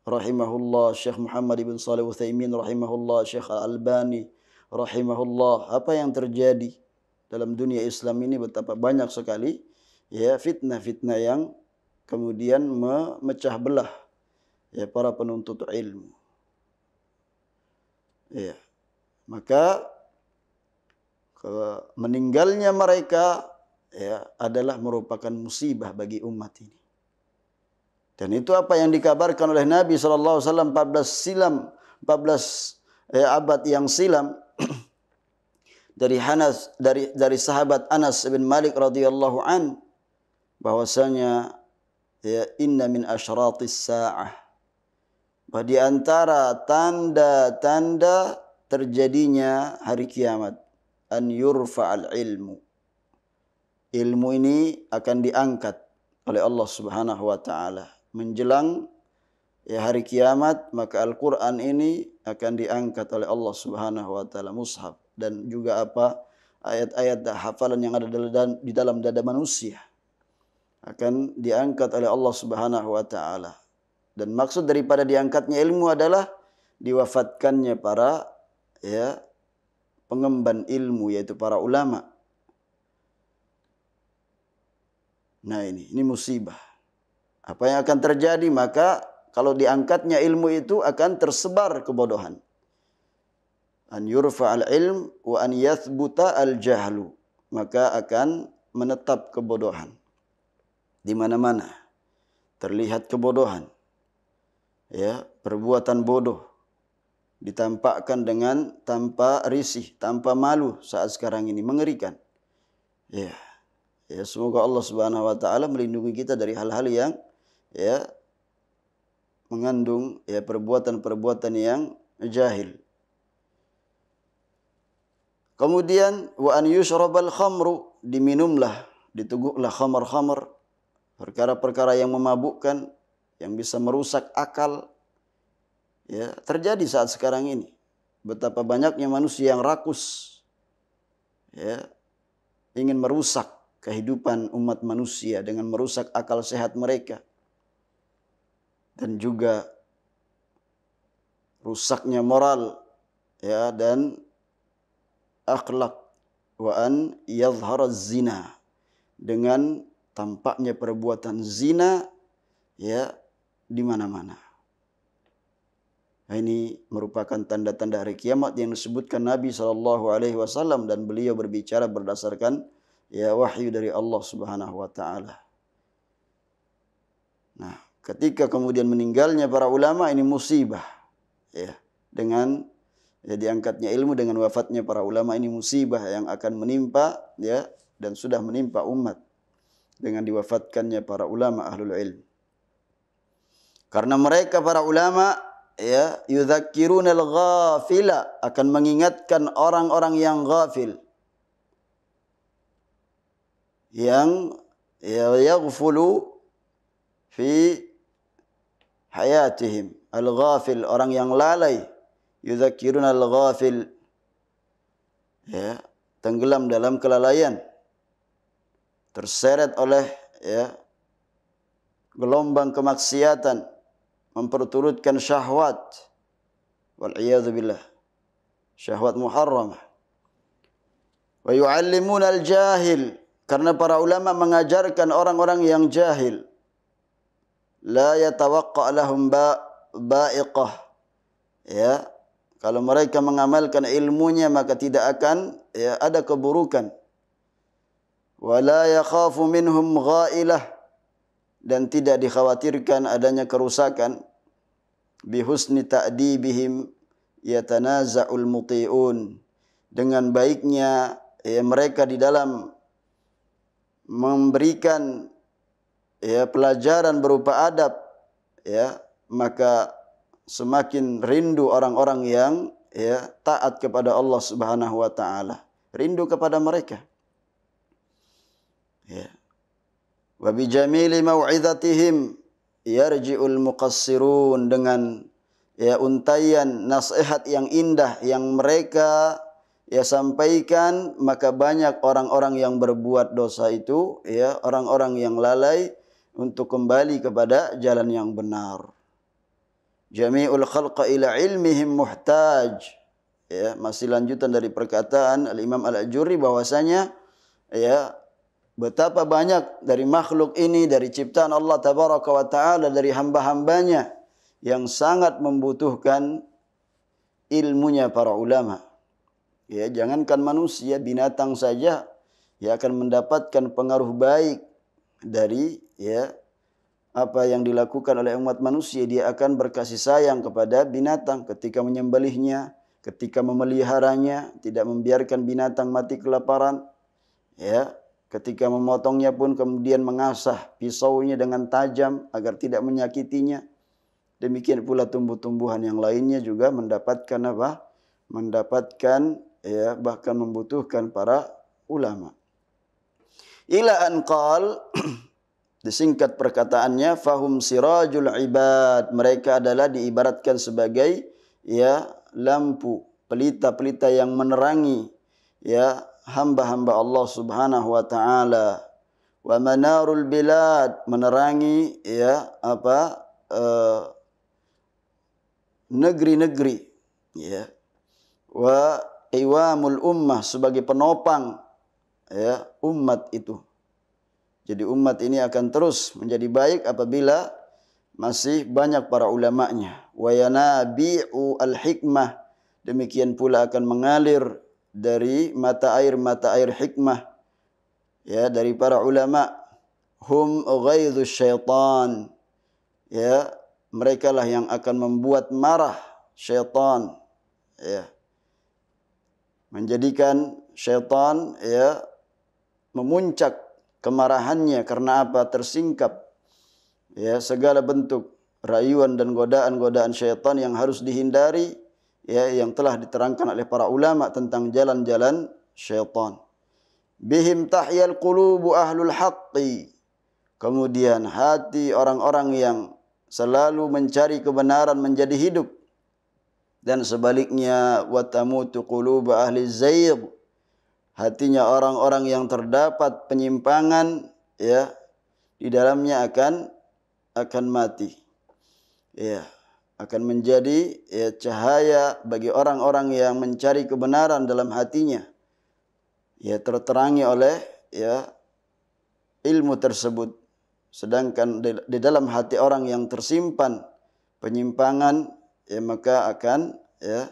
rahimahullah, Syekh Muhammad ibn Shalih Utsaimin rahimahullah, Syekh Al-Albani rahimahullah. Apa yang terjadi dalam dunia Islam ini, betapa banyak sekali ya fitnah-fitnah yang kemudian memecah belah ya para penuntut ilmu. Ya. Maka meninggalnya mereka ya adalah merupakan musibah bagi umat ini. Dan itu apa yang dikabarkan oleh Nabi SAW 14 abad yang silam dari sahabat Anas bin Malik radhiyallahu an, bahwasanya ya inna min asyratis saah, bahwa di antara tanda-tanda terjadinya hari kiamat, an yurfa'al ilmu. Ilmu ini akan diangkat oleh Allah Subhanahu wa taala. Menjelang ya hari kiamat, maka Al-Qur'an ini akan diangkat oleh Allah Subhanahu wa taala, mushaf, dan juga ayat-ayat hafalan yang ada di dalam dada manusia akan diangkat oleh Allah Subhanahu wa taala. Dan maksud daripada diangkatnya ilmu adalah diwafatkannya para ya pengemban ilmu, yaitu para ulama. Nah, ini musibah. Apa yang akan terjadi? Maka kalau diangkatnya ilmu itu akan tersebar kebodohan. An yurfa'al ilm wa an yathbuta al jahlu. Maka akan menetap kebodohan. Di mana-mana terlihat kebodohan. Ya, perbuatan bodoh ditampakkan dengan tanpa risih, tanpa malu saat sekarang ini, mengerikan. Ya. Ya, semoga Allah Subhanahu wa taala melindungi kita dari hal-hal yang ya mengandung ya perbuatan-perbuatan yang jahil. Kemudian wa an yushrabal khamru, diminumlah, diteguklah khamar-khamar, perkara-perkara yang memabukkan, yang bisa merusak akal. Ya, terjadi saat sekarang ini. Betapa banyaknya manusia yang rakus ya, ingin merusak kehidupan umat manusia dengan merusak akal sehat mereka. Dan juga rusaknya moral, ya, dan akhlak, wa an yadhhara zina, dengan tampaknya perbuatan zina, ya, di mana-mana. Nah, ini merupakan tanda-tanda hari kiamat yang disebutkan Nabi SAW, dan beliau berbicara berdasarkan, ya, wahyu dari Allah Subhanahu wa taala. Nah, ketika kemudian meninggalnya para ulama, ini musibah, ya, dengan, ya, diangkatnya ilmu dengan wafatnya para ulama, ini musibah yang akan menimpa, ya, dan sudah menimpa umat dengan diwafatkannya para ulama ahlul ilm. Karena mereka para ulama, ya, yudzakkirunal ghafila, akan mengingatkan orang-orang yang ghafil, yang, ya, yaghfulu fi hayatihim. Al-ghafil, orang yang lalai. Yudzakkirunal ghafil, ya, tenggelam dalam kelalaian, terseret oleh, ya, gelombang kemaksiatan, memperturutkan syahwat, wal'iyadzu billah, syahwat muharramah. Wa yu'allimuna al-jahil, karena para ulama mengajarkan orang-orang yang jahil. La yatawaqqa lahum ba'iqah, ya, kalau mereka mengamalkan ilmunya maka tidak akan, ya, ada keburukan. Wa la yakhafu minhum ghailah, dan tidak dikhawatirkan adanya kerusakan. Bihusni ta'dibihim yatanaza'ul muti'un, dengan baiknya, ya, mereka di dalam memberikan, ya, pelajaran berupa adab, ya, maka semakin rindu orang-orang yang, ya, taat kepada Allah Subhanahu wa taala, rindu kepada mereka, ya. Wa bi jamili mau'izatihim yarji'ul muqassirun, dengan, ya, untaian nasihat yang indah yang mereka, ya, sampaikan, maka banyak orang-orang yang berbuat dosa itu, ya, orang-orang yang lalai untuk kembali kepada jalan yang benar. Jami'ul khalqa ila ilmihim muhtaj, ya, masih lanjutan dari perkataan Al-Imam Al-Ajurri bahwasanya, ya, betapa banyak dari makhluk ini, dari ciptaan Allah tabaraka wa taala, dari hamba-hambanya yang sangat membutuhkan ilmunya para ulama. Ya, jangankan manusia, binatang saja, ya, akan mendapatkan pengaruh baik dari, ya, apa yang dilakukan oleh umat manusia. Dia akan berkasih sayang kepada binatang ketika menyembelihnya, ketika memeliharanya, tidak membiarkan binatang mati kelaparan, ya. Ketika memotongnya pun kemudian mengasah pisaunya dengan tajam agar tidak menyakitinya. Demikian pula tumbuh-tumbuhan yang lainnya juga mendapatkan apa? Mendapatkan, ya, bahkan membutuhkan para ulama. Ila an qal, disingkat perkataannya, fahum sirajul ibad, mereka adalah diibaratkan sebagai, ya, lampu, pelita-pelita yang menerangi, ya, hamba-hamba Allah Subhanahu wa taala. Wa manarul bilad, menerangi, ya, apa, negeri-negeri, ya. Wa iwamul ummah, sebagai penopang, ya, umat itu. Jadi umat ini akan terus menjadi baik apabila masih banyak para ulamanya. Wa yanabi'u al-hikmah, demikian pula akan mengalir dari mata air hikmah, ya, dari para ulama. Hum ghaidhus syaitan, ya, mereka lah yang akan membuat marah syaitan, ya, menjadikan syaitan, ya, memuncak kemarahannya. Karena apa? Tersingkap, ya, segala bentuk rayuan dan godaan-godaan syaitan yang harus dihindari, ya, yang telah diterangkan oleh para ulama tentang jalan-jalan syaitan. Bihim tahyal qulubu ahlul haqqi, kemudian hati orang-orang yang selalu mencari kebenaran menjadi hidup, dan sebaliknya wa tamutu qulubu ahli zaygh, hatinya orang-orang yang terdapat penyimpangan, ya, di dalamnya akan mati, ya, akan menjadi ya, cahaya bagi orang-orang yang mencari kebenaran dalam hatinya. Ya, terterangi oleh ya ilmu tersebut. Sedangkan di dalam hati orang yang tersimpan penyimpangan, ya maka akan ya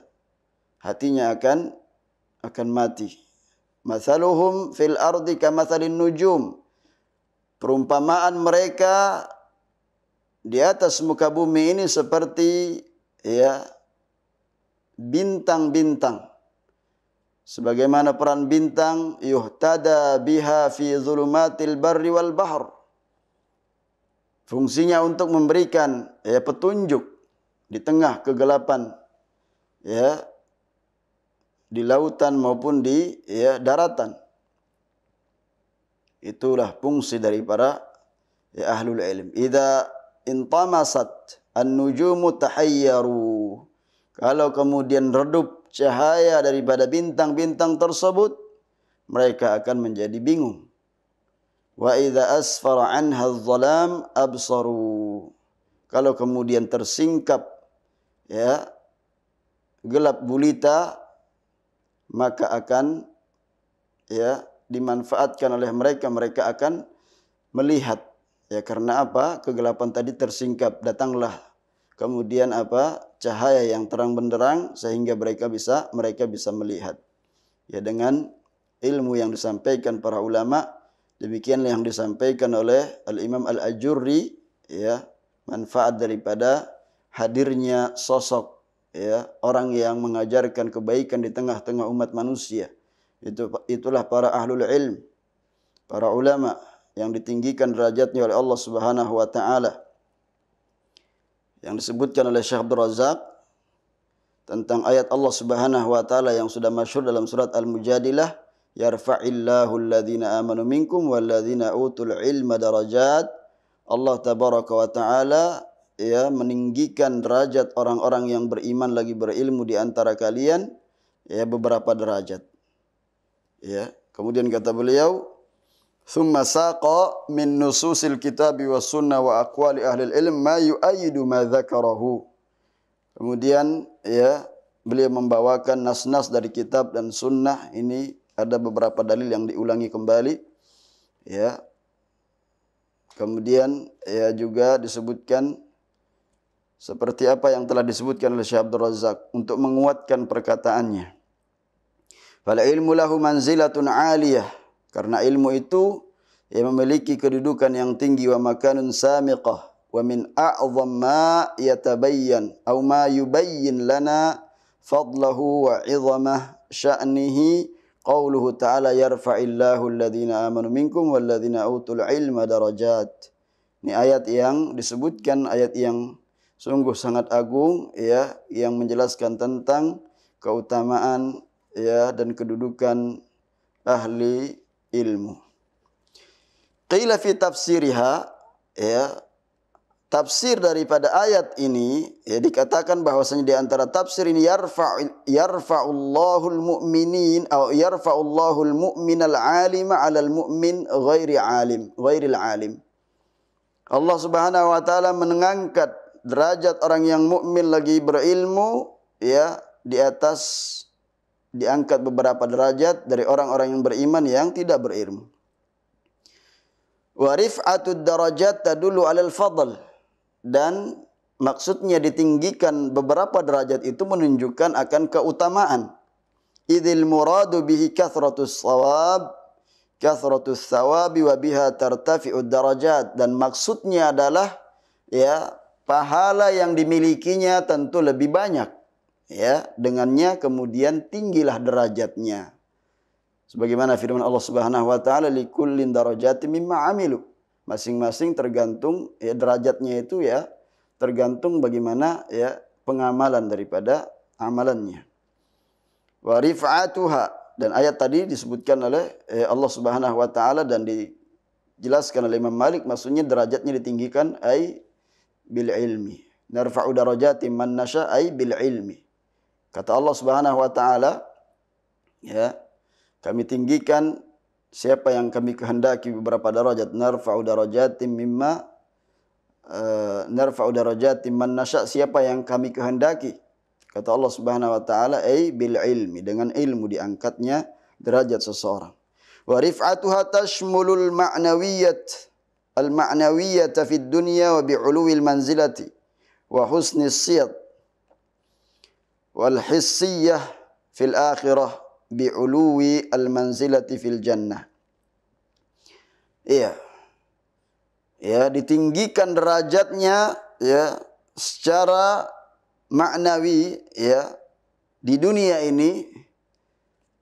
hatinya akan mati. Mathaluhum fil ardi kamathalin nujum. Perumpamaan mereka di atas muka bumi ini seperti ya bintang-bintang. Sebagaimana peran bintang yuhtada biha fi zulumatil barri wal bahr. Fungsinya untuk memberikan ya petunjuk di tengah kegelapan ya di lautan maupun di ya daratan. Itulah fungsi dari para ya ahlul ilm. Idza intamasat an-nujumu tahayyaru. Kalau kemudian redup cahaya daripada bintang-bintang tersebut, mereka akan menjadi bingung. Wa idza asfara anha adh-dhalam absaru. Kalau kemudian tersingkap ya gelap gulita, maka akan ya dimanfaatkan oleh mereka, mereka akan melihat. Ya karena apa? Kegelapan tadi tersingkap, datanglah kemudian apa? Cahaya yang terang benderang sehingga mereka bisa melihat. Ya dengan ilmu yang disampaikan para ulama, demikianlah yang disampaikan oleh Al-Imam Al-Ajurri, ya, manfaat daripada hadirnya sosok ya orang yang mengajarkan kebaikan di tengah-tengah umat manusia. Itulah para ahlul ilm, para ulama yang ditinggikan derajatnya oleh Allah Subhanahu wa taala. Yang disebutkan oleh Syekh Abdul Razak tentang ayat Allah Subhanahu wa taala yang sudah masyhur dalam surat Al-Mujadilah, yarfa'illahu alladhina amanu minkum walladhina utul ilma darajat. Allah tabaraka wa taala ya meninggikan derajat orang-orang yang beriman lagi berilmu di antara kalian ya beberapa derajat. Ya, kemudian kata beliau, "Tsumma saqa min nususil kitabi was sunnah wa aqwali ahli ilm ma yu'ayyidu ma dzakarahu." Kemudian ya beliau membawakan nas-nas dari kitab dan sunnah. Ini ada beberapa dalil yang diulangi kembali. Ya. Kemudian ya juga disebutkan seperti apa yang telah disebutkan oleh Syekh Abdul Razak untuk menguatkan perkataannya. Fal ilmu lahu manzilatun 'aliyah. Karena ilmu itu yang memiliki kedudukan yang tinggi, wa makanun samiqah. Wa min a'zam ma yatabayyan aw ma yubayyin lana fadlahu wa 'izamah sya'nihi qauluhu ta'ala yarfa'illahu alladhina amanu minkum walladhina utul ilma darajat. Ini ayat yang disebutkan, ayat yang sungguh sangat agung ya, yang menjelaskan tentang keutamaan ya dan kedudukan ahli ilmu. Qila fi tafsiriha, ya, tafsir daripada ayat ini ya dikatakan bahwasanya di antara tafsir ini yarfa'ullahul mu'minin atau yarfa'ullahul mu'minal 'alima 'alal mu'min ghairil 'alim. Allah Subhanahu wa taala mengangkat derajat orang yang mukmin lagi berilmu ya di atas, diangkat beberapa derajat dari orang-orang yang beriman yang tidak berilmu. Wa rif'atud darajat tadullu 'alal fadl. Dan maksudnya ditinggikan beberapa derajat itu menunjukkan akan keutamaan. Idzil muradu bihi kathratus thawabi wa biha tartafi'ud darajat. Dan maksudnya adalah ya pahala yang dimilikinya tentu lebih banyak. Ya, dengannya kemudian tinggilah derajatnya. Sebagaimana firman Allah Subhanahu wa taala, likullin darajatin mimma 'amilu. Masing-masing tergantung ya derajatnya itu ya tergantung bagaimana ya pengamalan daripada amalannya. Wa rif'atuha, dan ayat tadi disebutkan oleh Allah Subhanahu wa taala dan dijelaskan oleh Imam Malik, maksudnya derajatnya ditinggikan ai bil ilmi. Narfa'u darajatin man nasya ai bil ilmi. Kata Allah Subhanahu wa taala, ya, kami tinggikan siapa yang kami kehendaki beberapa derajat. Narfa'u darajatin mimma narfa'u darajatin man nasya, siapa yang kami kehendaki. Kata Allah Subhanahu wa taala, bil ilmi, dengan ilmu diangkatnya derajat seseorang. Wa rif'atuha tashmulul al-ma'nawiyyata fid dunya wa bi'uluwil manzilati wa husnis siyat wal hissiyah fil akhirah bi'uluwi al-manzilati fil jannah. Iya. Ya, ditinggikan derajatnya ya secara maknawi ya di dunia ini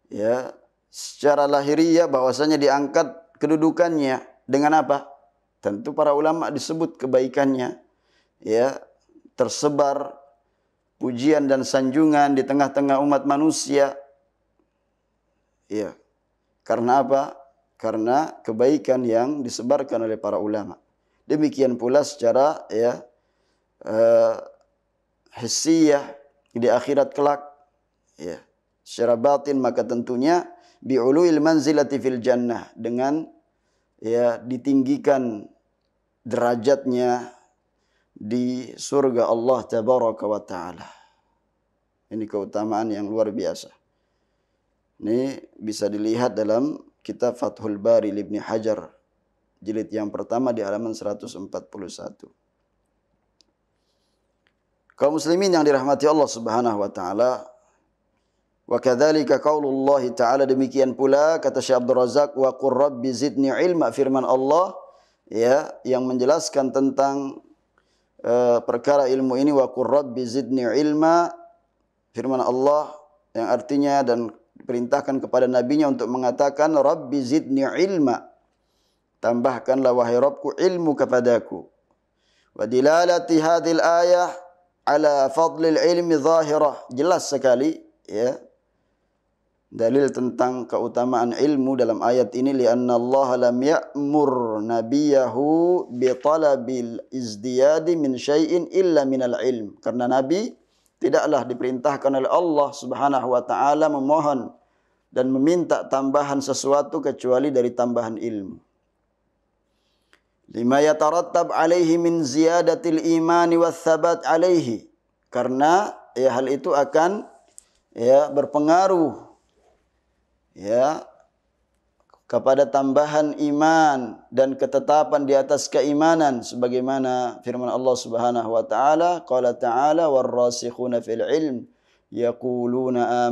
ya, secara lahiriah bahwasanya diangkat kedudukannya dengan apa? Tentu para ulama disebut kebaikannya ya, tersebar pujian dan sanjungan di tengah-tengah umat manusia. Ya. Karena apa? Karena kebaikan yang disebarkan oleh para ulama. Demikian pula secara ya hissiyah di akhirat kelak ya. Secara batin maka tentunya bi'uluil manzilati fil jannah, dengan ya ditinggikan derajatnya di surga Allah tabaraka wa taala. Ini keutamaan yang luar biasa. Ini bisa dilihat dalam kitab Fathul Bari Ibnu Hajar jilid yang pertama di halaman 141. Kaum muslimin yang dirahmati Allah Subhanahu wa taala, wa kadzalika qaulullah taala, demikian pula kata Syekh Abdul Razak, wa qur rabbi zidni ilma, firman Allah ya yang menjelaskan tentang perkara ilmu ini. Wa qur rabbi zidni ilma, firman Allah yang artinya dan diperintahkan kepada nabinya untuk mengatakan rabbi zidni ilma, tambahkanlah wahai Rabbku ilmu kepadaku. Wa dilalati hadhil ayah ala fadlil ilmi zahirah, jelas sekali ya dalil tentang keutamaan ilmu dalam ayat ini. Lianna Allah lam ya'mur nabiyahu bi talabil izdiyadi min syai'in illa minal ilm, karena nabi tidaklah diperintahkan oleh Allah Subhanahu wa taala memohon dan meminta tambahan sesuatu kecuali dari tambahan ilmu. Lima yatarattab alaihi min ziyadatil imani wath thabat alaihi, karena ya hal itu akan ya berpengaruh ya kepada tambahan iman dan ketetapan di atas keimanan, sebagaimana firman Allah Subhanahu wa taala, qala ta'ala warrasikhuna fil ilm yaquluna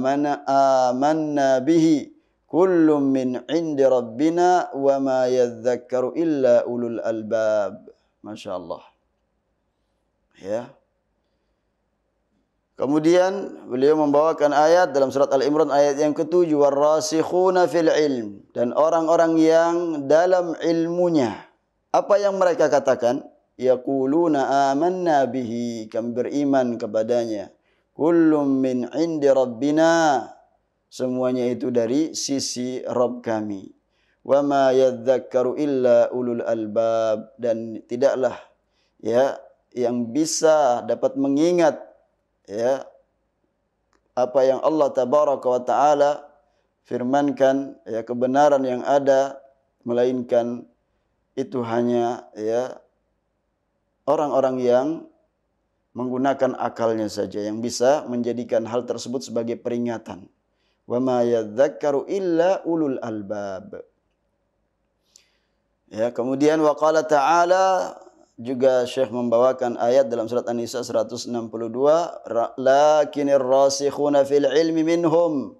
amanna bihi kullum min indi rabbina wa ma yadhakkaru illa ulul albab. Masya Allah. Ya. Kemudian beliau membawakan ayat dalam surat Al-Imran ayat yang ke-7, warrasikhuna fil ilm, dan orang-orang yang dalam ilmunya. Apa yang mereka katakan? Yaquluna amanna bihi, kami beriman kepadanya. Kullum min indi rabbina, semuanya itu dari sisi Rabb kami. Wa ma yadhakkaru illa ulul albab, dan tidaklah ya yang bisa dapat mengingat ya apa yang Allah tabaraka wa taala firmankan, ya kebenaran yang ada, melainkan itu hanya ya orang-orang yang menggunakan akalnya saja yang bisa menjadikan hal tersebut sebagai peringatan. Wa ma yadhakkaru illa ulul albab. Ya, kemudian wa qala ta'ala, juga Syekh membawakan ayat dalam surat An-Nisa 162, lakinir rasikhuna fil ilmi minhum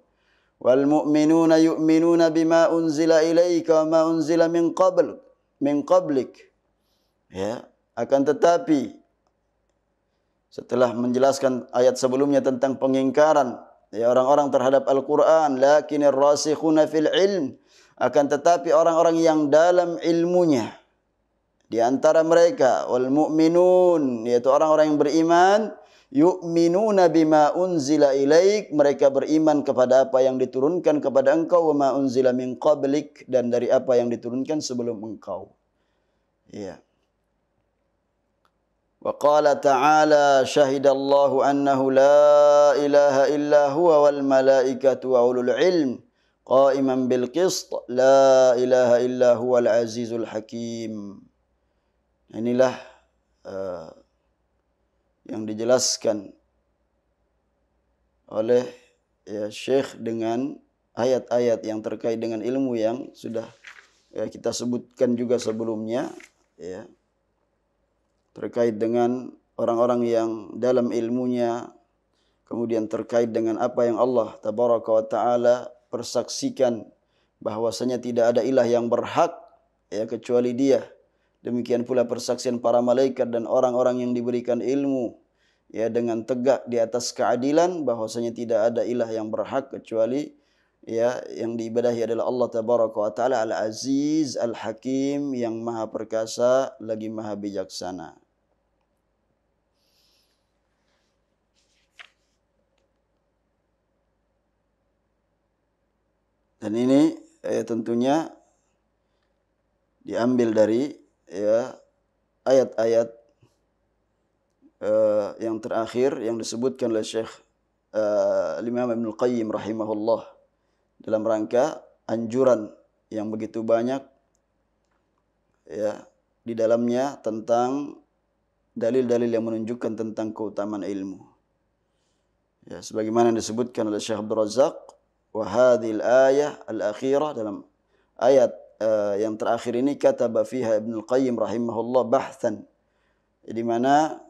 wal mu'minuna yu'minuna bima unzila ilaika wa ma unzila min qablik. Ya, akan tetapi setelah menjelaskan ayat sebelumnya tentang pengingkaran ya orang-orang terhadap Al-Quran, lakinir rasikhuna fil ilm, akan tetapi orang-orang yang dalam ilmunya di antara mereka, wal mu'minun, yaitu orang-orang yang beriman, yu'minuna bima unzila ilaik, mereka beriman kepada apa yang diturunkan kepada engkau, wa ma unzila min qablik, dan dari apa yang diturunkan sebelum engkau. Ya. Wa qala ta'ala syahidallahu annahu la ilaha illa huwa wal malaikatu wa ulul ilm qa'iman bil qist la ilaha illa huwal azizul hakim. Inilah uh, yang dijelaskan oleh ya Syekh dengan ayat-ayat yang terkait dengan ilmu yang sudah kita sebutkan juga sebelumnya, ya, terkait dengan orang-orang yang dalam ilmunya, kemudian terkait dengan apa yang Allah Tabaraka wa Ta'ala persaksikan bahwasanya tidak ada ilah yang berhak ya kecuali Dia. Demikian pula persaksian para malaikat dan orang-orang yang diberikan ilmu ya dengan tegak di atas keadilan bahwasanya tidak ada ilah yang berhak kecuali ya yang diibadahi adalah Allah Tabaraka wa Ta'ala Al-Aziz Al-Hakim, yang maha perkasa lagi maha bijaksana. Dan ini tentunya diambil dari ya ayat-ayat yang terakhir yang disebutkan oleh Syekh Imam Ibnu Qayyim rahimahullah dalam rangka anjuran yang begitu banyak ya di dalamnya tentang dalil-dalil yang menunjukkan tentang keutamaan ilmu. Ya, sebagaimana disebutkan oleh Syekh Abdul Razak, wa hadhil ayah al-akhirah, dalam ayat yang terakhir ini kataba fiha Ibnu Qayyim rahimahullah bahthan, di mana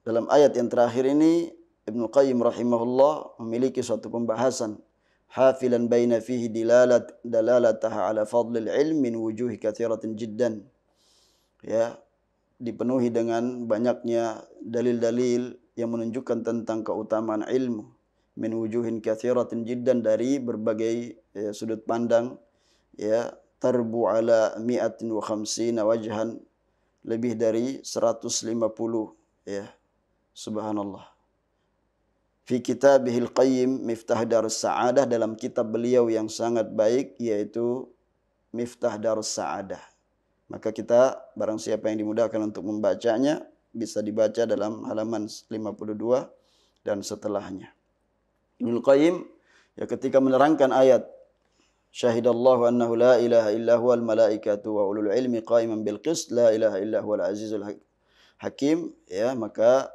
dalam ayat yang terakhir ini Ibnu Qayyim rahimahullah memiliki suatu pembahasan hafilan baina fihi dalalataha ala fadlil ilm min wujuhi katsiratin jiddan, ya, dipenuhi dengan banyaknya dalil-dalil yang menunjukkan tentang keutamaan ilmu min wujuhin katsiratin jiddan, dari berbagai sudut pandang, ya, tarbu ala 150 wajhan, lebih dari 150, ya, subhanallah. Fi kitabihil qayyim Miftah Darus Sa'adah, dalam kitab beliau yang sangat baik yaitu Miftah Darus Sa'adah. Maka kita barang siapa yang dimudahkan untuk membacanya bisa dibaca dalam halaman 52 dan setelahnya. Ibnu Qayyim ya ketika menerangkan ayat syahidallahu annahu la ilaha illa huwal malaikatu wa ulul ilmi qa'iman bil qist la ilaha illa huwal azizul hakim, ya, maka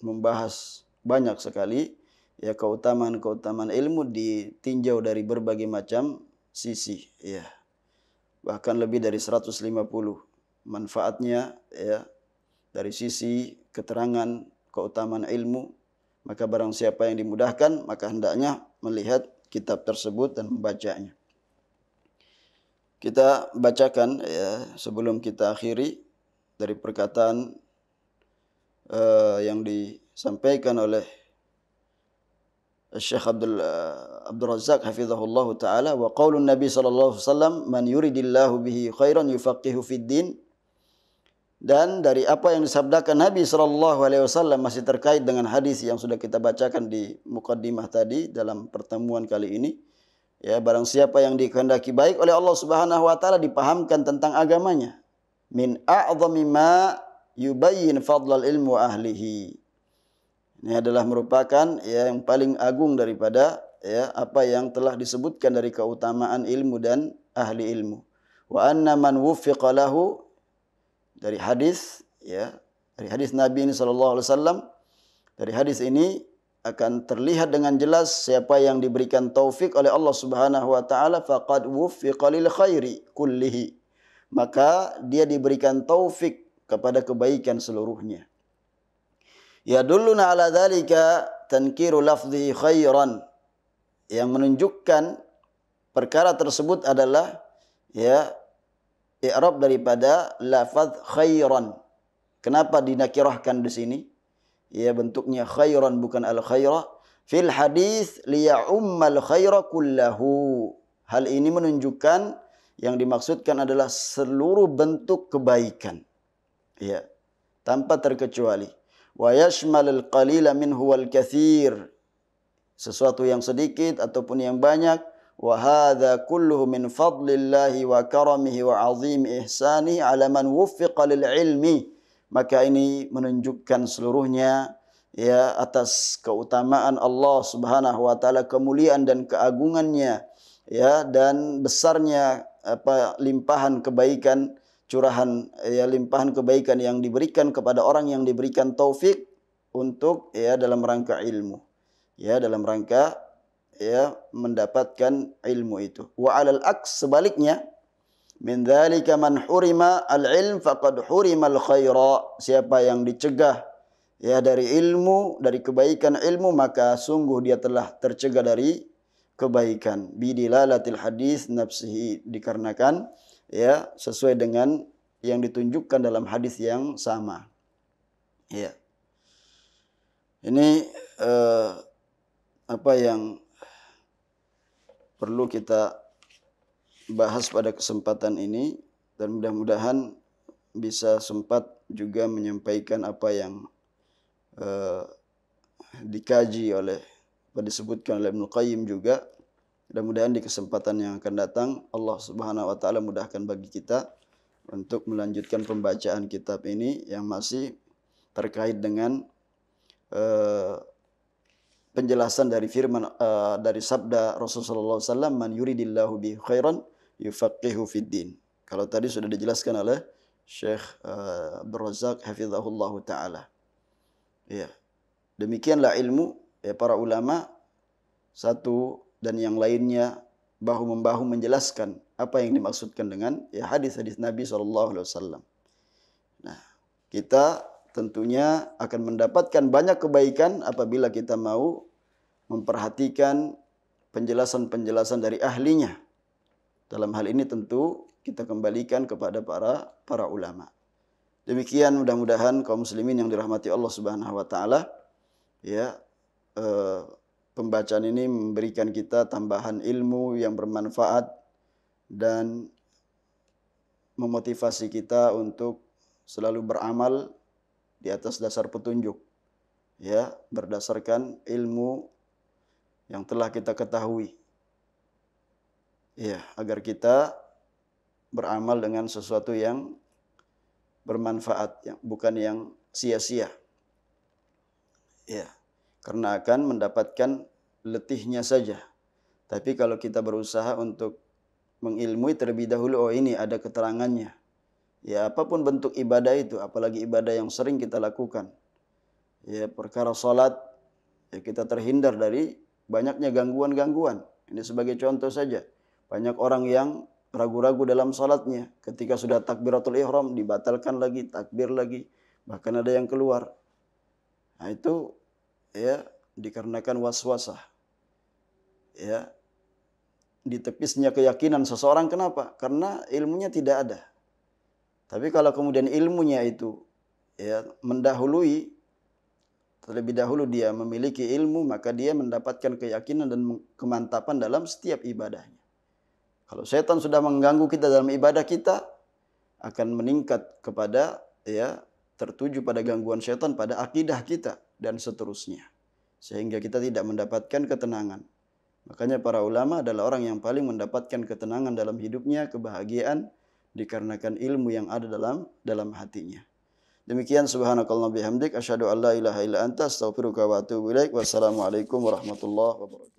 membahas banyak sekali ya keutamaan-keutamaan ilmu ditinjau dari berbagai macam sisi, ya. Bahkan lebih dari 150 manfaatnya, ya, dari sisi keterangan keutamaan ilmu. Maka barang siapa yang dimudahkan maka hendaknya melihat kitab tersebut dan membacanya. Kita bacakan ya sebelum kita akhiri dari perkataan yang disampaikan oleh Syekh Abdul Razak hafizahullah taala, wa qaulun Nabi sallallahu alaihi wasallam man yuridillahu bihi khairan yufaqihu fid din. Dan dari apa yang disabdakan Nabi sallallahu alaihi wasallam masih terkait dengan hadis yang sudah kita bacakan di muqaddimah tadi dalam pertemuan kali ini, ya, barang siapa yang dikehendaki baik oleh Allah Subhanahu wa taala dipahamkan tentang agamanya, min a'dhami ma yubayyin fadlal ilmu ahlihi. Ini adalah merupakan ya yang paling agung daripada ya apa yang telah disebutkan dari keutamaan ilmu dan ahli ilmu. Wa anna man wuffiqa lahu, dari hadis, ya, dari hadis Nabi ini sallallahu alaihi wasallam, dari hadis ini akan terlihat dengan jelas siapa yang diberikan taufik oleh Allah Subhanahu wa taala faqad wuffiqa lil khairi kullihi, maka dia diberikan taufik kepada kebaikan seluruhnya. Ya dulluna ala dzalika tankiru lafdhi khairan, yang menunjukkan perkara tersebut adalah ya i'rab daripada lafaz khairan. Kenapa dinakirahkan di sini? Ya bentuknya khairan bukan al khaira. Fil hadis liya'ummal khaira kullahu. Hal ini menunjukkan yang dimaksudkan adalah seluruh bentuk kebaikan. Ya, tanpa terkecuali. Wa yashmalul qalila minhu wal katsir. Sesuatu yang sedikit ataupun yang banyak. Wa hadza kulluhu min fadlillahi wa karamihi wa azim ihsanihi ala man wuffiqa lil ilmi. Maka ini menunjukkan seluruhnya ya atas keutamaan Allah Subhanahu wa taala, kemuliaan dan keagungannya, ya, dan besarnya limpahan kebaikan curahan ya limpahan kebaikan yang diberikan kepada orang yang diberikan taufik untuk ya dalam rangka ilmu. Ya dalam rangka ya mendapatkan ilmu itu. Wa 'alal aks sebaliknya min dzalika man hurima al-ilm faqad hurima al-khaira. Siapa yang dicegah ya dari ilmu, dari kebaikan ilmu, maka sungguh dia telah tercegah dari kebaikan. Bidilalatil hadis nafsihi, dikarenakan ya sesuai dengan yang ditunjukkan dalam hadis yang sama. Ya. Ini apa yang perlu kita bahas pada kesempatan ini, dan mudah-mudahan bisa sempat juga menyampaikan apa yang dikaji oleh disebutkan oleh Ibnu Qayyim juga. Mudah-mudahan di kesempatan yang akan datang Allah Subhanahu wa taala mudahkan bagi kita untuk melanjutkan pembacaan kitab ini yang masih terkait dengan penjelasan dari firman dari sabda Rasulullah SAW, man yuridillahu bi khairan yufaqihu fid din. Kalau tadi sudah dijelaskan oleh Syekh Abdul Razak hafizahullahu taala. Ya. Demikianlah ilmu ya para ulama satu dan yang lainnya bahu-membahu menjelaskan apa yang dimaksudkan dengan ya hadis-hadis Nabi SAW. Nah, kita tentunya akan mendapatkan banyak kebaikan apabila kita mau memperhatikan penjelasan-penjelasan dari ahlinya. Dalam hal ini tentu kita kembalikan kepada para ulama. Demikian mudah-mudahan kaum muslimin yang dirahmati Allah Subhanahu wa taala ya pembacaan ini memberikan kita tambahan ilmu yang bermanfaat dan memotivasi kita untuk selalu beramal di atas dasar petunjuk, ya, berdasarkan ilmu yang telah kita ketahui, ya, agar kita beramal dengan sesuatu yang bermanfaat, yang bukan yang sia-sia, ya. Karena akan mendapatkan letihnya saja. Tapi kalau kita berusaha untuk mengilmui terlebih dahulu, oh ini ada keterangannya. Ya apapun bentuk ibadah itu, apalagi ibadah yang sering kita lakukan. Ya perkara salat, ya kita terhindar dari banyaknya gangguan-gangguan. Ini sebagai contoh saja. Banyak orang yang ragu-ragu dalam salatnya. Ketika sudah takbiratul ihram, dibatalkan lagi, takbir lagi. Bahkan ada yang keluar. Nah itu ya dikarenakan waswasah, ya ditepisnya keyakinan seseorang. Kenapa? Karena ilmunya tidak ada. Tapi kalau kemudian ilmunya itu ya mendahului, terlebih dahulu dia memiliki ilmu, maka dia mendapatkan keyakinan dan kemantapan dalam setiap ibadahnya. Kalau setan sudah mengganggu kita dalam ibadah kita, akan meningkat kepada ya tertuju pada gangguan setan pada akidah kita dan seterusnya. Sehingga kita tidak mendapatkan ketenangan. Makanya para ulama adalah orang yang paling mendapatkan ketenangan dalam hidupnya, kebahagiaan, dikarenakan ilmu yang ada dalam hatinya. Demikian subhanakallah bihamdik, asyhadu an la ilaha illa anta, astaghfiruka wa atubu ilaik. Wassalamualaikum warahmatullahi wabarakatuh.